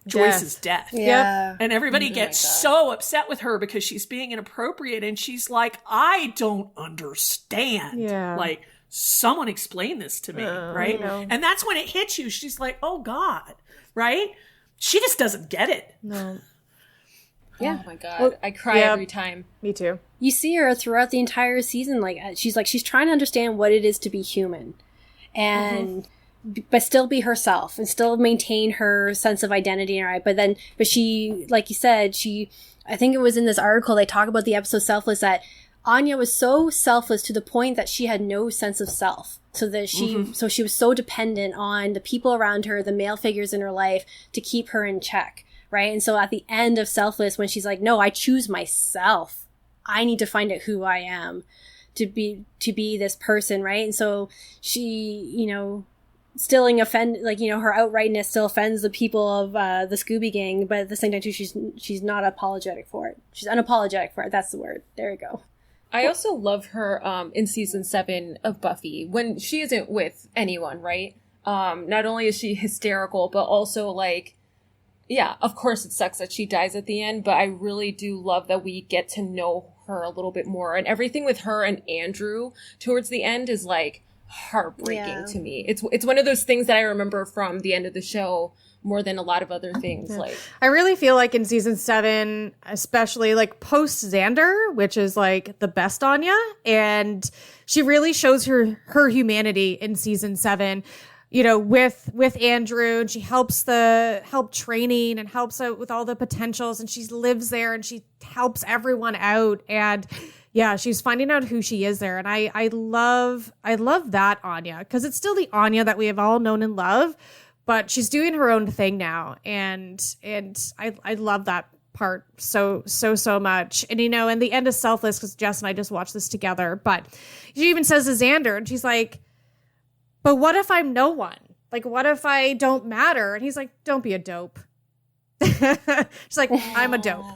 Joyce's death. Yeah. And everybody gets so upset with her because she's being inappropriate, and she's like, I don't understand. Yeah. Like, someone explain this to me, right? And that's when it hits you. She's like, oh God, right? She just doesn't get it. No. Yeah. Oh my God. I cry every time. Me too. You see her throughout the entire season. She's trying to understand what it is to be human and, but still be herself and still maintain her sense of identity. Right. But she, like you said, I think it was in this article, they talk about the episode Selfless, that Anya was so selfless to the point that she had no sense of self. So that so she was so dependent on the people around her, the male figures in her life, to keep her in check. Right. And so at the end of Selfless, when she's like, no, I choose myself. I need to find out who I am to be this person. Right. And so she, still her outrightness still offends the people of the Scooby Gang. But at the same time, too, she's not apologetic for it. She's unapologetic for it. That's the word. There you go. I also love her in season 7 of Buffy when she isn't with anyone, right? Not only is she hysterical, but also like, yeah, of course it sucks that she dies at the end, but I really do love that we get to know her a little bit more. And everything with her and Andrew towards the end is like, heartbreaking to me. It's one of those things that I remember from the end of the show more than a lot of other things. Like, I really feel like in season 7, especially like post Xander, which is like the best Anya, and she really shows her humanity in season 7, you know, with Andrew, and she helps training and helps out with all the potentials, and she lives there and she helps everyone out, and yeah, she's finding out who she is there. And I love that Anya, because it's still the Anya that we have all known and love, but she's doing her own thing now. And I love that part so much. And, you know, and the end is selfless, because Jess and I just watched this together, but she even says to Xander, and she's like, but what if I'm no one? Like, what if I don't matter? And he's like, don't be a dope. She's like, I'm a dope.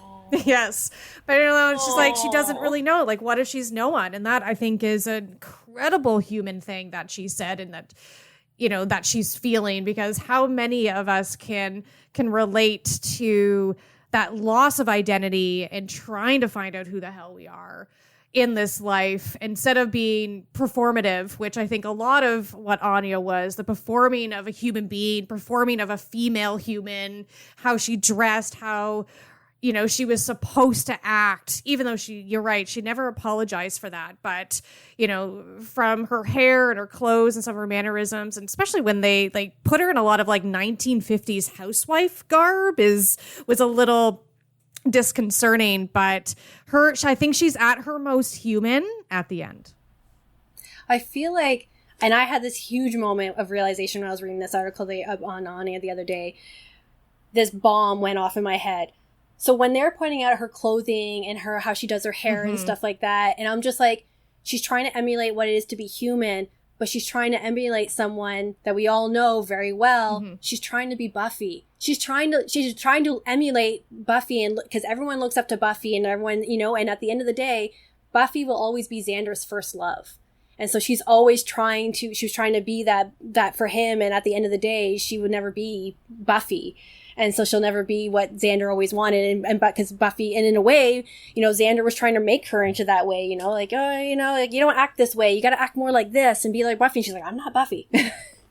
Yes. But, you know, she's like, she doesn't really know. Like, what if she's no one? And that, I think, is an incredible human thing that she said, and that, you know, that she's feeling, because how many of us can relate to that loss of identity and trying to find out who the hell we are in this life, instead of being performative, which I think a lot of what Anya was, the performing of a human being, performing of a female human, how she dressed, how, you know, she was supposed to act, even though you're right, she never apologized for that. But, you know, from her hair and her clothes and some of her mannerisms, and especially when they like put her in a lot of like 1950s housewife garb, was a little disconcerting. But I think she's at her most human at the end. I feel like, and I had this huge moment of realization when I was reading this article on Anya the other day. This bomb went off in my head. So when they're pointing out her clothing and how she does her hair and stuff like that, and I'm just like, she's trying to emulate what it is to be human, but she's trying to emulate someone that we all know very well. She's trying to be Buffy. She's trying to emulate Buffy, and because everyone looks up to Buffy, and everyone, you know, and at the end of the day, Buffy will always be Xander's first love. And so she's always trying to be that for him, and at the end of the day, she would never be Buffy. And so she'll never be what Xander always wanted. And because Buffy, and in a way, you know, Xander was trying to make her into that way, you know, like, oh, you know, like, you don't act this way. You got to act more like this and be like Buffy. And she's like, I'm not Buffy.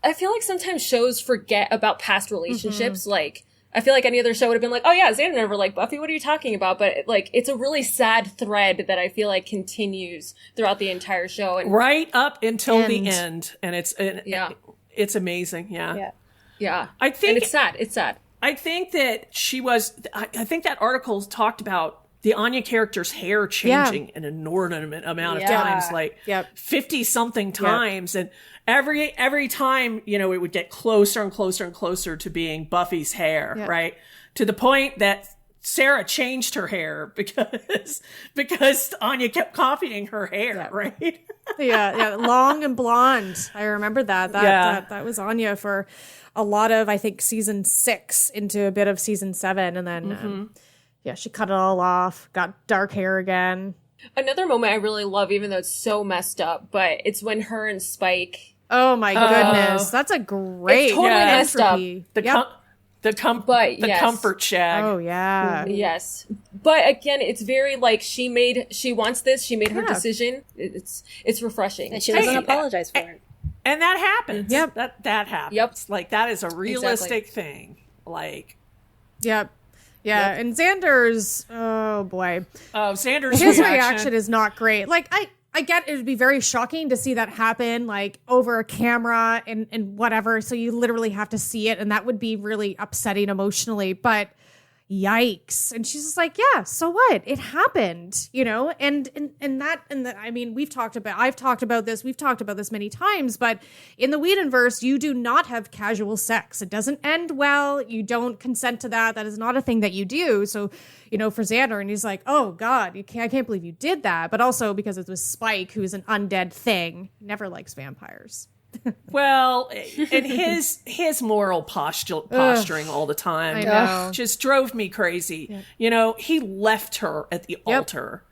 I feel like sometimes shows forget about past relationships. Like, I feel like any other show would have been like, oh yeah, Xander never liked Buffy. What are you talking about? But like, it's a really sad thread that I feel like continues throughout the entire show. And right up until the end. And it's amazing. Yeah. I think, and it's sad. It's sad. I think that I think that article talked about the Anya character's hair changing an inordinate amount of times, like 50 something times. And every time, you know, it would get closer and closer and closer to being Buffy's hair, right? To the point that Sarah changed her hair because Anya kept copying her hair, right? Long and blonde. I remember that. That was Anya for a lot of, I think, season 6 into a bit of season 7, and then she cut it all off, got dark hair again. Another moment I really love, even though it's so messed up, but it's when her and Spike. Oh my goodness, that's a great. It's totally messed up. The comfort shag. Oh yeah. Yes. But again, it's very like she wants this. She made her decision. It's refreshing, and she doesn't apologize for it. And that happens. Yep. That happens. Yep. Like, that is a realistic thing. Like. Yep. Yeah. And Xander's, oh boy. Xander's his reaction is not great. Like, I get it would be very shocking to see that happen, like, over a camera and whatever. So you literally have to see it. And that would be really upsetting emotionally. But yikes. And she's just like, yeah, so what? It happened, you know? And I mean, I've talked about this, we've talked about this many times, but in the Whedonverse, you do not have casual sex. It doesn't end well. You don't consent to that. That is not a thing that you do. So, you know, for Xander, and he's like, oh God, I can't believe you did that. But also because it was Spike, who is an undead thing, never likes vampires. Well, and his moral posturing all the time just drove me crazy. Yep. You know, he left her at the altar.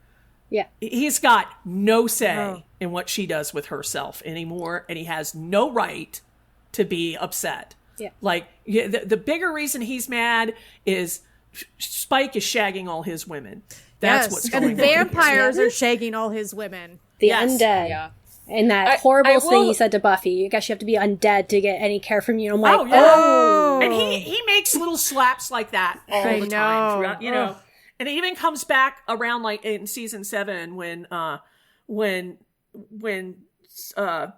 Yeah. He's got no say in what she does with herself anymore, and he has no right to be upset. Yeah. Like, the bigger reason he's mad is Spike is shagging all his women. That's what's going on. And vampires are shagging all his women. The undead. Yeah. And that horrible thing he said to Buffy, I guess you have to be undead to get any care from you. And I'm like, And he makes little slaps like that all the time. Throughout, you know. And it even comes back around like in season 7 when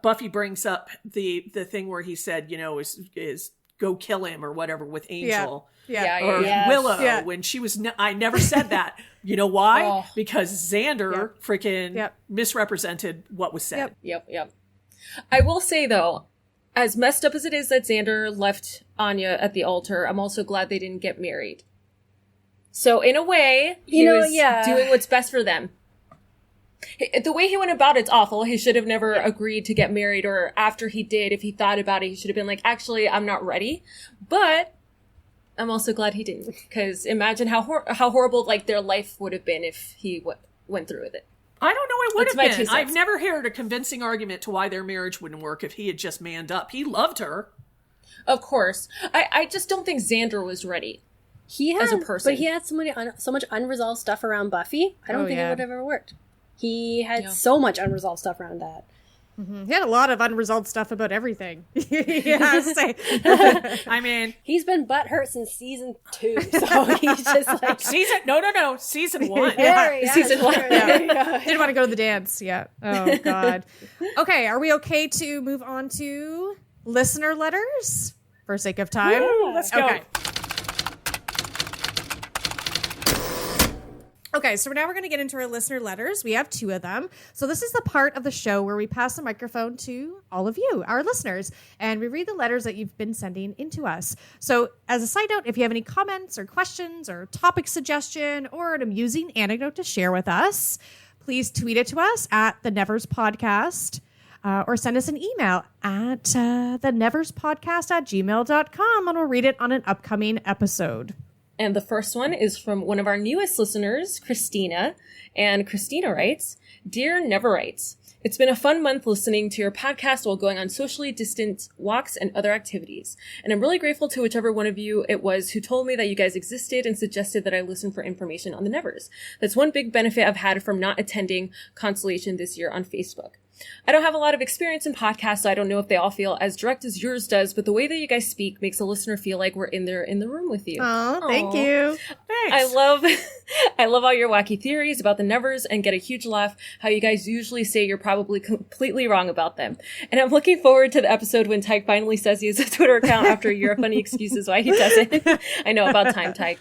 Buffy brings up the thing where he said, you know, is go kill him or whatever with Angel. Willow when she was I never said that. You know why? Because Xander freaking misrepresented what was said. Yep. I will say though, as messed up as it is that Xander left Anya at the altar, I'm also glad they didn't get married. So in a way, he was doing what's best for them. The way he went about it's awful. He should have never agreed to get married, or after he did, if he thought about it, he should have been like, actually, I'm not ready. But I'm also glad he didn't, because imagine how horrible like their life would have been if he went through with it. I don't know it would have been. I've never heard a convincing argument to why their marriage wouldn't work if he had just manned up. He loved her. Of course. I just don't think Xander was ready. He had, as a person. But he had so much unresolved stuff around Buffy. I don't think it would have ever worked. He had so much unresolved stuff around that. Mm-hmm. He had a lot of unresolved stuff about everything. I mean, he's been butthurt since season 2, so he's just like season 1. Season 1. Didn't want to go to the dance. Oh God. Okay, are we okay to move on to listener letters for sake of time? Woo, let's go. Okay, so now we're going to get into our listener letters. We have 2 of them. So this is the part of the show where we pass the microphone to all of you, our listeners, and we read the letters that you've been sending into us. So as a side note, if you have any comments or questions or topic suggestion or an amusing anecdote to share with us, please tweet it to us at theneverspodcast or send us an email at theneverspodcast@gmail.com, and we'll read it on an upcoming episode. And the first one is from one of our newest listeners, Christina. And Christina writes, Dear Neverites, it's been a fun month listening to your podcast while going on socially distant walks and other activities. And I'm really grateful to whichever one of you it was who told me that you guys existed and suggested that I listen for information on the Nevers. That's one big benefit I've had from not attending Constellation this year on Facebook. I don't have a lot of experience in podcasts, so I don't know if they all feel as direct as yours does, but the way that you guys speak makes a listener feel like we're in the room with you. Oh, thank you. Thanks. I love all your wacky theories about the Nevers and get a huge laugh how you guys usually say you're probably completely wrong about them. And I'm looking forward to the episode when Tyke finally says he has a Twitter account after a year of funny excuses why he doesn't. I know, about time, Tyke.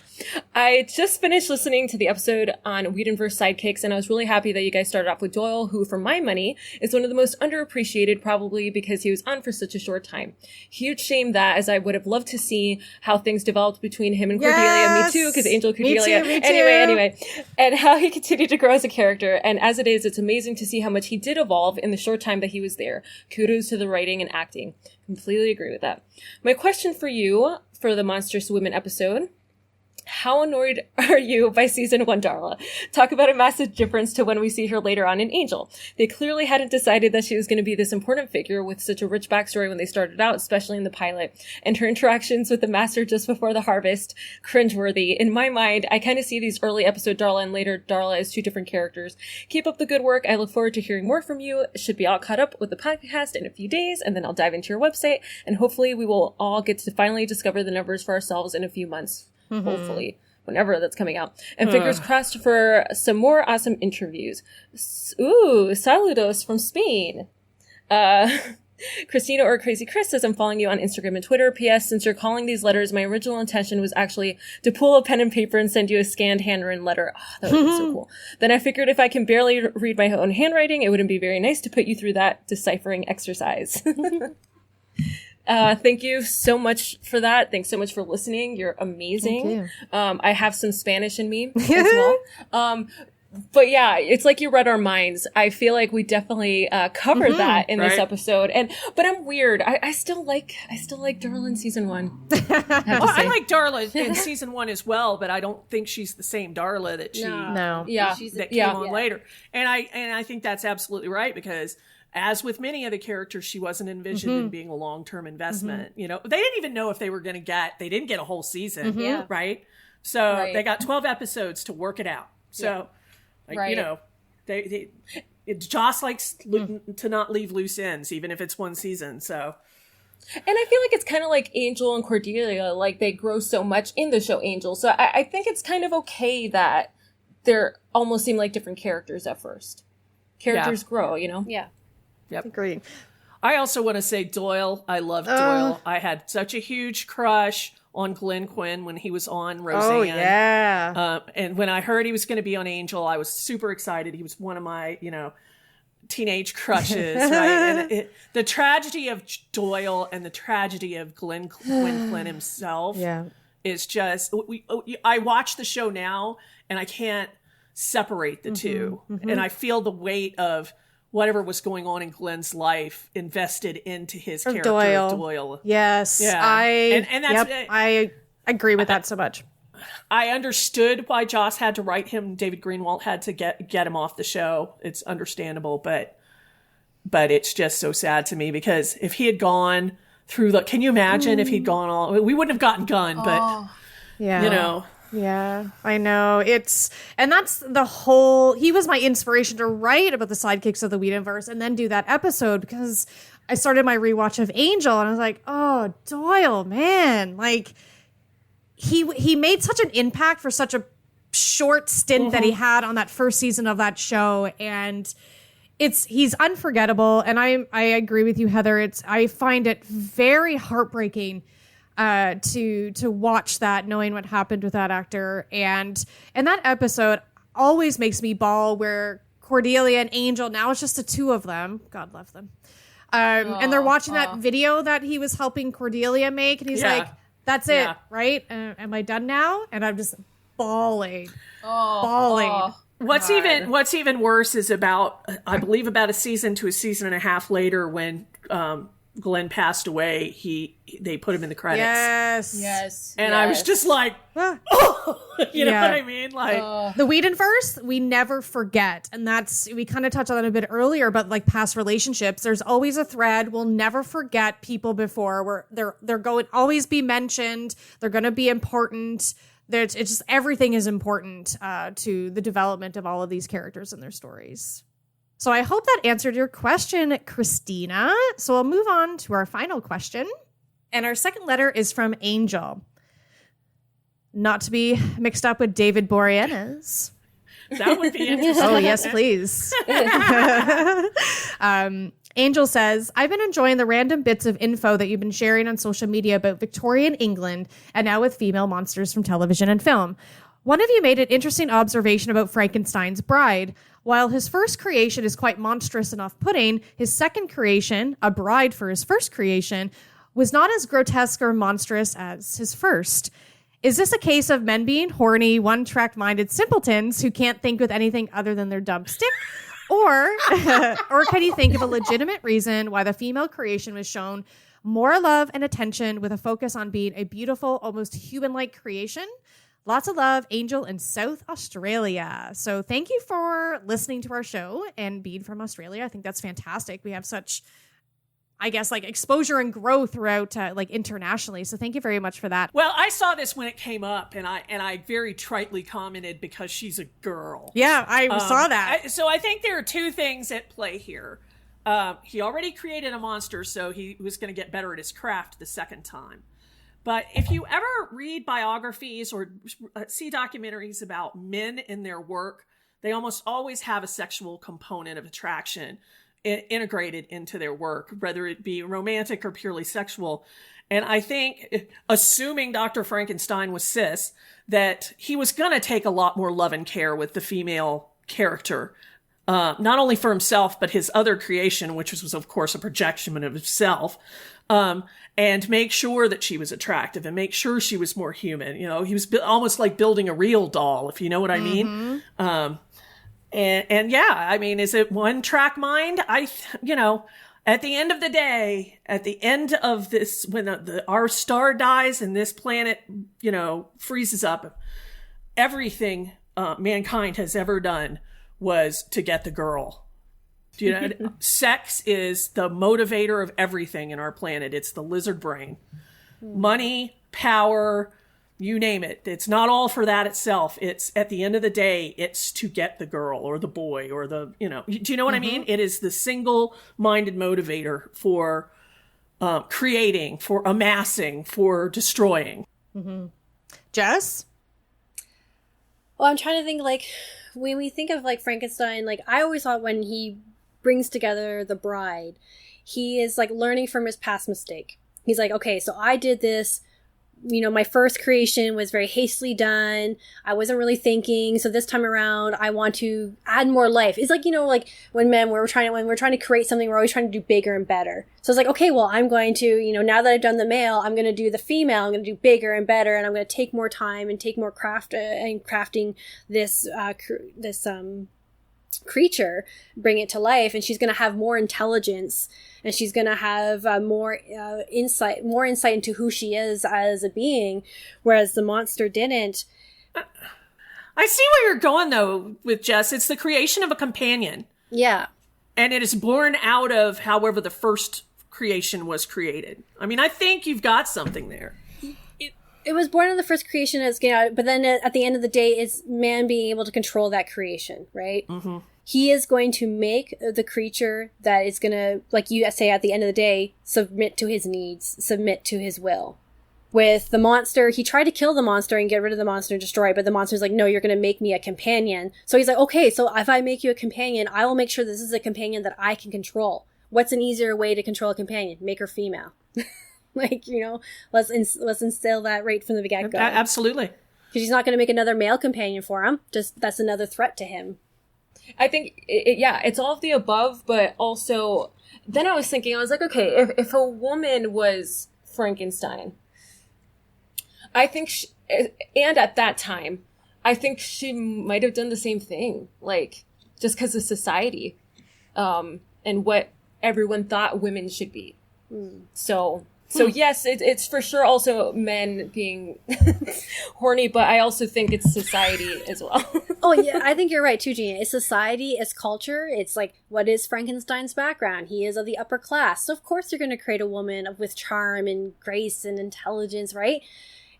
I just finished listening to the episode on Whedonverse sidekicks, and I was really happy that you guys started off with Doyle, who, for my money, is one of the most underappreciated, probably because he was on for such a short time. Huge shame that, as I would have loved to see how things developed between him and Cordelia. Yes! Me too, because Angel Cordelia. Me too. Anyway. And how he continued to grow as a character. And as it is, it's amazing to see how much he did evolve in the short time that he was there. Kudos to the writing and acting. Completely agree with that. My question for you for the Monstrous Women episode: how annoyed are you by season 1 Darla? Talk about a massive difference to when we see her later on in Angel. They clearly hadn't decided that she was going to be this important figure with such a rich backstory when they started out, especially in the pilot. And her interactions with the Master just before the harvest, cringeworthy. In my mind, I kind of see these early episode Darla and later Darla as 2 different characters. Keep up the good work. I look forward to hearing more from you. Should be all caught up with the podcast in a few days, and then I'll dive into your website, and hopefully we will all get to finally discover the Nevers for ourselves in a few months. Mm-hmm. Hopefully, whenever that's coming out. And fingers crossed for some more awesome interviews. Ooh, saludos from Spain. Christina or Crazy Chris says, I'm following you on Instagram and Twitter. P.S. Since you're calling these letters, my original intention was actually to pull a pen and paper and send you a scanned handwritten letter. Oh, that would be so cool. Then I figured if I can barely read my own handwriting, it wouldn't be very nice to put you through that deciphering exercise. Thank you so much for that. Thanks so much for listening. You're amazing. Thank you. I have some Spanish in me as well. But yeah, it's like you read our minds. I feel like we definitely covered that in this episode. But I'm weird. I still like Darla in season 1. I like Darla in season 1 as well, but I don't think she's the same Darla that came on later. And I think that's absolutely right, because as with many of the characters, she wasn't envisioned in being a long-term investment. You know, they didn't even know if they didn't get a whole season, right? So they got 12 episodes to work it out. So, you know, they Joss likes to not leave loose ends, even if it's one season. So, and I feel like it's kind of like Angel and Cordelia, like they grow so much in the show Angel. So I think it's kind of okay that they're almost seem like different characters at first. Characters grow, you know? Yeah. Yep. Agreed. I also want to say Doyle. I love Doyle. I had such a huge crush on Glenn Quinn when he was on Roseanne. Oh, yeah. And when I heard he was going to be on Angel, I was super excited. He was one of my, teenage crushes, right? And the tragedy of Doyle and the tragedy of Glenn Quinn himself is just... I watch the show now, and I can't separate the two. And I feel the weight of whatever was going on in Glenn's life invested into his character of Doyle. Yes. Yeah. I agree with that so much. I understood why Joss had to write him. David Greenwalt had to get him off the show. It's understandable, but it's just so sad to me because if he had gone through can you imagine if he'd gone we wouldn't have gotten Gunn, but Yeah, I know. And that's the whole, he was my inspiration to write about the sidekicks of the Whedonverse and then do that episode because I started my rewatch of Angel and I was like, oh, Doyle, man. Like, he made such an impact for such a short stint that he had on that first season of that show. And he's unforgettable. And I agree with you, Heather. I find it very heartbreaking to watch that, knowing what happened with that actor. And that episode always makes me bawl where Cordelia and Angel, now it's just the two of them. God love them. And they're watching that video that he was helping Cordelia make. And he's like, that's it, right? Am I done now? And I'm just bawling. What's even worse is I believe about a season to a season and a half later when Glenn passed away, they put him in the credits. Yes. And I was just like, you know what I mean? Like the Whedonverse, we never forget. And we kind of touched on it a bit earlier, but like past relationships, there's always a thread. We'll never forget people before where they're going to always be mentioned. They're going to be important. It's just everything is important to the development of all of these characters and their stories. So I hope that answered your question, Christina. So we'll move on to our final question. And our second letter is from Angel. Not to be mixed up with David Boreanaz. That would be interesting. Oh, yes, please. Angel says, I've been enjoying the random bits of info that you've been sharing on social media about Victorian England and now with female monsters from television and film. One of you made an interesting observation about Frankenstein's bride. While his first creation is quite monstrous and off-putting, his second creation, a bride for his first creation, was not as grotesque or monstrous as his first. Is this a case of men being horny, one-track-minded simpletons who can't think with anything other than their dumb stick? Or can you think of a legitimate reason why the female creation was shown more love and attention with a focus on being a beautiful, almost human-like creation? Lots of love, Angel in South Australia. So thank you for listening to our show and being from Australia. I think that's fantastic. We have such, I guess, like exposure and growth throughout like internationally. So thank you very much for that. Well, I saw this when it came up and I very tritely commented because she's a girl. Yeah, I saw that. So I think there are two things at play here. He already created a monster, so he was going to get better at his craft the second time. But if you ever read biographies or see documentaries about men in their work, they almost always have a sexual component of attraction integrated into their work, whether it be romantic or purely sexual. And I think, assuming Dr. Frankenstein was cis, that he was going to take a lot more love and care with the female character, not only for himself, but his other creation, which was, of course, a projection of himself. And make sure that she was attractive and make sure she was more human. You know, he was almost like building a real doll, if you know what I mean. And yeah, I mean, is it one track mind? At the end of the day, at the end of this, when our star dies and this planet, freezes up, everything mankind has ever done was to get the girl. Sex is the motivator of everything in our planet. It's the lizard brain. Money, power, You name it. It's not all for that itself. It's at the end of the day, it's to get the girl or the boy or the, do you know what I mean? It is the single-minded motivator for creating, for amassing, for destroying. Jess? Well, I'm trying to think, like, when we think of, like, Frankenstein, like, I always thought when he brings together the bride, he is, like, learning from his past mistake. He's like, okay, so I did this. My first creation was very hastily done. I wasn't really thinking. So this time around, I want to add more life. It's like, like when we're trying to create something, we're always trying to do bigger and better. So it's like, okay, well, I'm going to, now that I've done the male, I'm going to do the female. I'm going to do bigger and better. And I'm going to take more time and take more craft and crafting this creature, bring it to life. And she's going to have more intelligence. And she's going to have more insight into who she is as a being, whereas the monster didn't. I see where you're going, though, with Jess. It's the creation of a companion. Yeah. And it is born out of however the first creation was created. I mean, I think you've got something there. It was born in the first creation, but then at the end of the day, it's man being able to control that creation, right? Mm-hmm. He is going to make the creature that is going to, like you say at the end of the day, submit to his needs, submit to his will. With the monster, he tried to kill the monster and get rid of the monster and destroy it, but the monster's like, no, you're going to make me a companion. So he's like, okay, so if I make you a companion, I will make sure this is a companion that I can control. What's an easier way to control a companion? Make her female. Let's instill that right from the get-go. Absolutely. Because he's not going to make another male companion for him. Just that's another threat to him. I think, it's all of the above, but also, then I was like, okay, if a woman was Frankenstein, I think, and at that time, I think she might have done the same thing, like, just because of society, and what everyone thought women should be. So yes, it's for sure also men being horny, but I also think it's society as well. Oh yeah, I think you're right too, Gina. It's society, it's culture. It's like, what is Frankenstein's background? He is of the upper class. So of course you're going to create a woman with charm and grace and intelligence, right?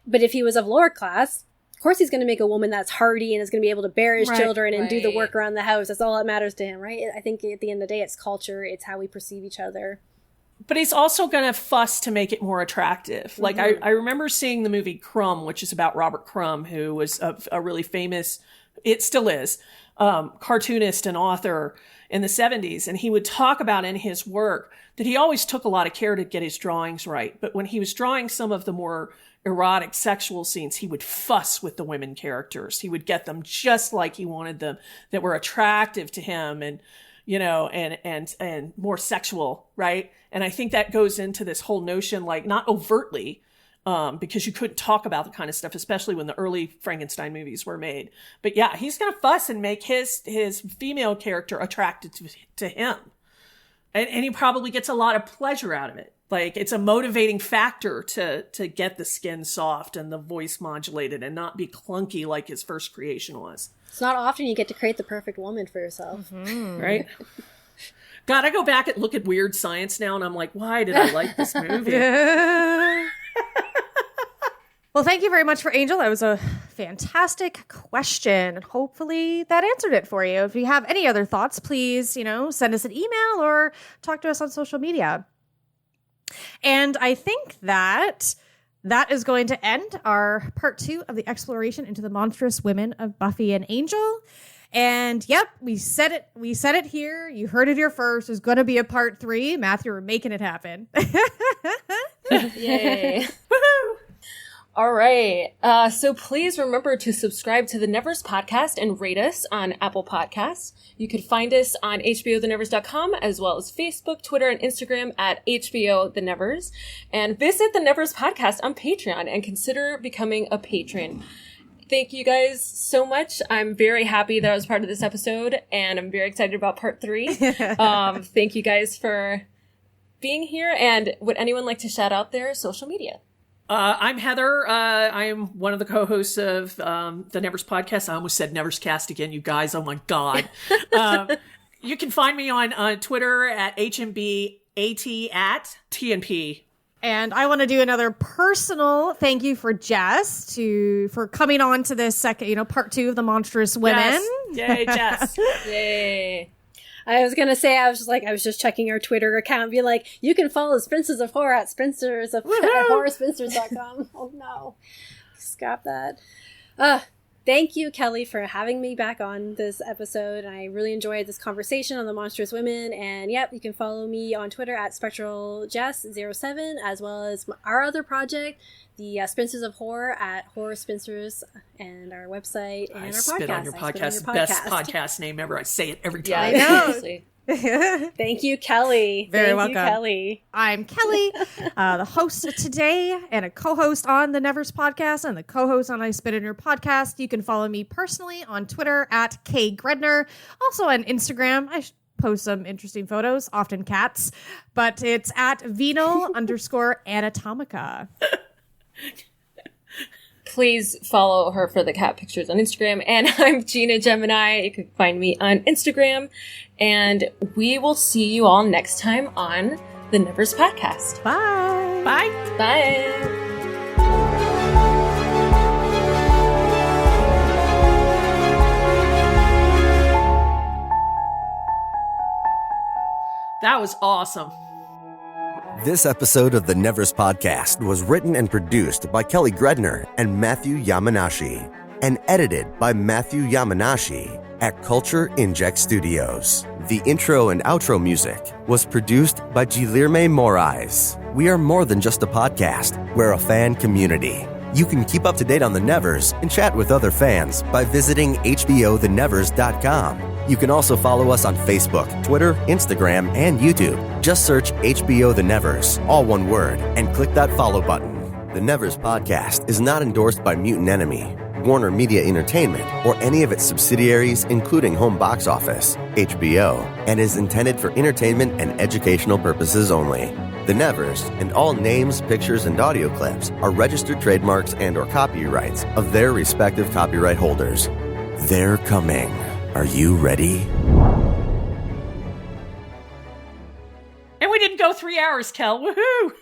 But if he was of lower class, of course he's going to make a woman that's hardy and is going to be able to bear his children and do the work around the house. That's all that matters to him, right? I think at the end of the day, it's culture. It's how we perceive each other. But he's also going to fuss to make it more attractive. Like, I remember seeing the movie Crumb, which is about Robert Crumb, who was a really famous, it still is, cartoonist and author in the 70s. And he would talk about in his work that he always took a lot of care to get his drawings right. But when he was drawing some of the more erotic sexual scenes, he would fuss with the women characters. He would get them just like he wanted them, that were attractive to him and, and more sexual, right? And I think that goes into this whole notion, like, not overtly, because you couldn't talk about the kind of stuff, especially when the early Frankenstein movies were made. But yeah, he's going to fuss and make his female character attracted to him. And he probably gets a lot of pleasure out of it. Like, it's a motivating factor to get the skin soft and the voice modulated and not be clunky like his first creation was. It's not often you get to create the perfect woman for yourself. Mm-hmm. Right? God, I go back and look at Weird Science now and I'm like, why did I like this movie? Well, thank you very much for Angel. That was a fantastic question. Hopefully that answered it for you. If you have any other thoughts, please, send us an email or talk to us on social media. And I think that is going to end our part 2 of the exploration into the monstrous women of Buffy and Angel. And yep, we said it here. You heard it here first. There's going to be a part 3. Matthew, we're making it happen. Yay. Woohoo! All right. So please remember to subscribe to the Nevers podcast and rate us on Apple Podcasts. You can find us on HBOthenevers.com as well as Facebook, Twitter, and Instagram at HBO The Nevers. And visit the Nevers podcast on Patreon and consider becoming a patron. Thank you guys so much. I'm very happy that I was part of this episode, and I'm very excited about part 3. Thank you guys for being here. And would anyone like to shout out their social media? I'm Heather. I am one of the co-hosts of the Nevers podcast. I almost said Nevers Cast again, you guys. Oh my God. You can find me on Twitter at HMBAT at TNP. And I want to do another personal thank you for Jess for coming on to this second, part 2 of the Monstrous Women. Yes. Yay, Jess. Yay. I was going to say, I was just checking our Twitter account and be like, you can follow Spinsters of Horror at horrorspinsters.com. Oh no. Scrap that. Thank you, Kelly, for having me back on this episode. I really enjoyed this conversation on the Monstrous Women. And yep, you can follow me on Twitter at SpectralJess07, as well as our other project, the Spinsters of Horror at Horror Spinsters, and our website and our podcast. Spit on your podcast. Best podcast name ever. I say it every time. Yeah, I know. Thank you, Kelly. Very welcome. Thank you, Kelly. I'm Kelly, the host today and a co-host on the Nevers podcast and the co-host on I Spit in Your Podcast. You can follow me personally on Twitter at @KGredner. Also on Instagram. I post some interesting photos, often cats, but it's at Venal_Anatomica. Please follow her for the cat pictures on Instagram. And I'm Gina Gemini. You can find me on Instagram. And we will see you all next time on the Nevers Podcast. Bye. Bye. Bye. That was awesome. This episode of the Nevers Podcast was written and produced by Kelly Gredner and Matthew Yamanashi, and edited by Matthew Yamanashi at Culture Inject Studios. The intro and outro music was produced by Guilherme Moraes. We are more than just a podcast. We're a fan community. You can keep up to date on the Nevers and chat with other fans by visiting hbothenevers.com. You can also follow us on Facebook, Twitter, Instagram, and YouTube. Just search HBO The Nevers, all one word, and click that follow button. The Nevers Podcast is not endorsed by Mutant Enemy, Warner Media Entertainment, or any of its subsidiaries, including Home Box Office, HBO, and is intended for entertainment and educational purposes only. The Nevers and all names, pictures, and audio clips are registered trademarks and/or copyrights of their respective copyright holders. They're coming. Are you ready? And we didn't go 3 hours, Kel. Woohoo!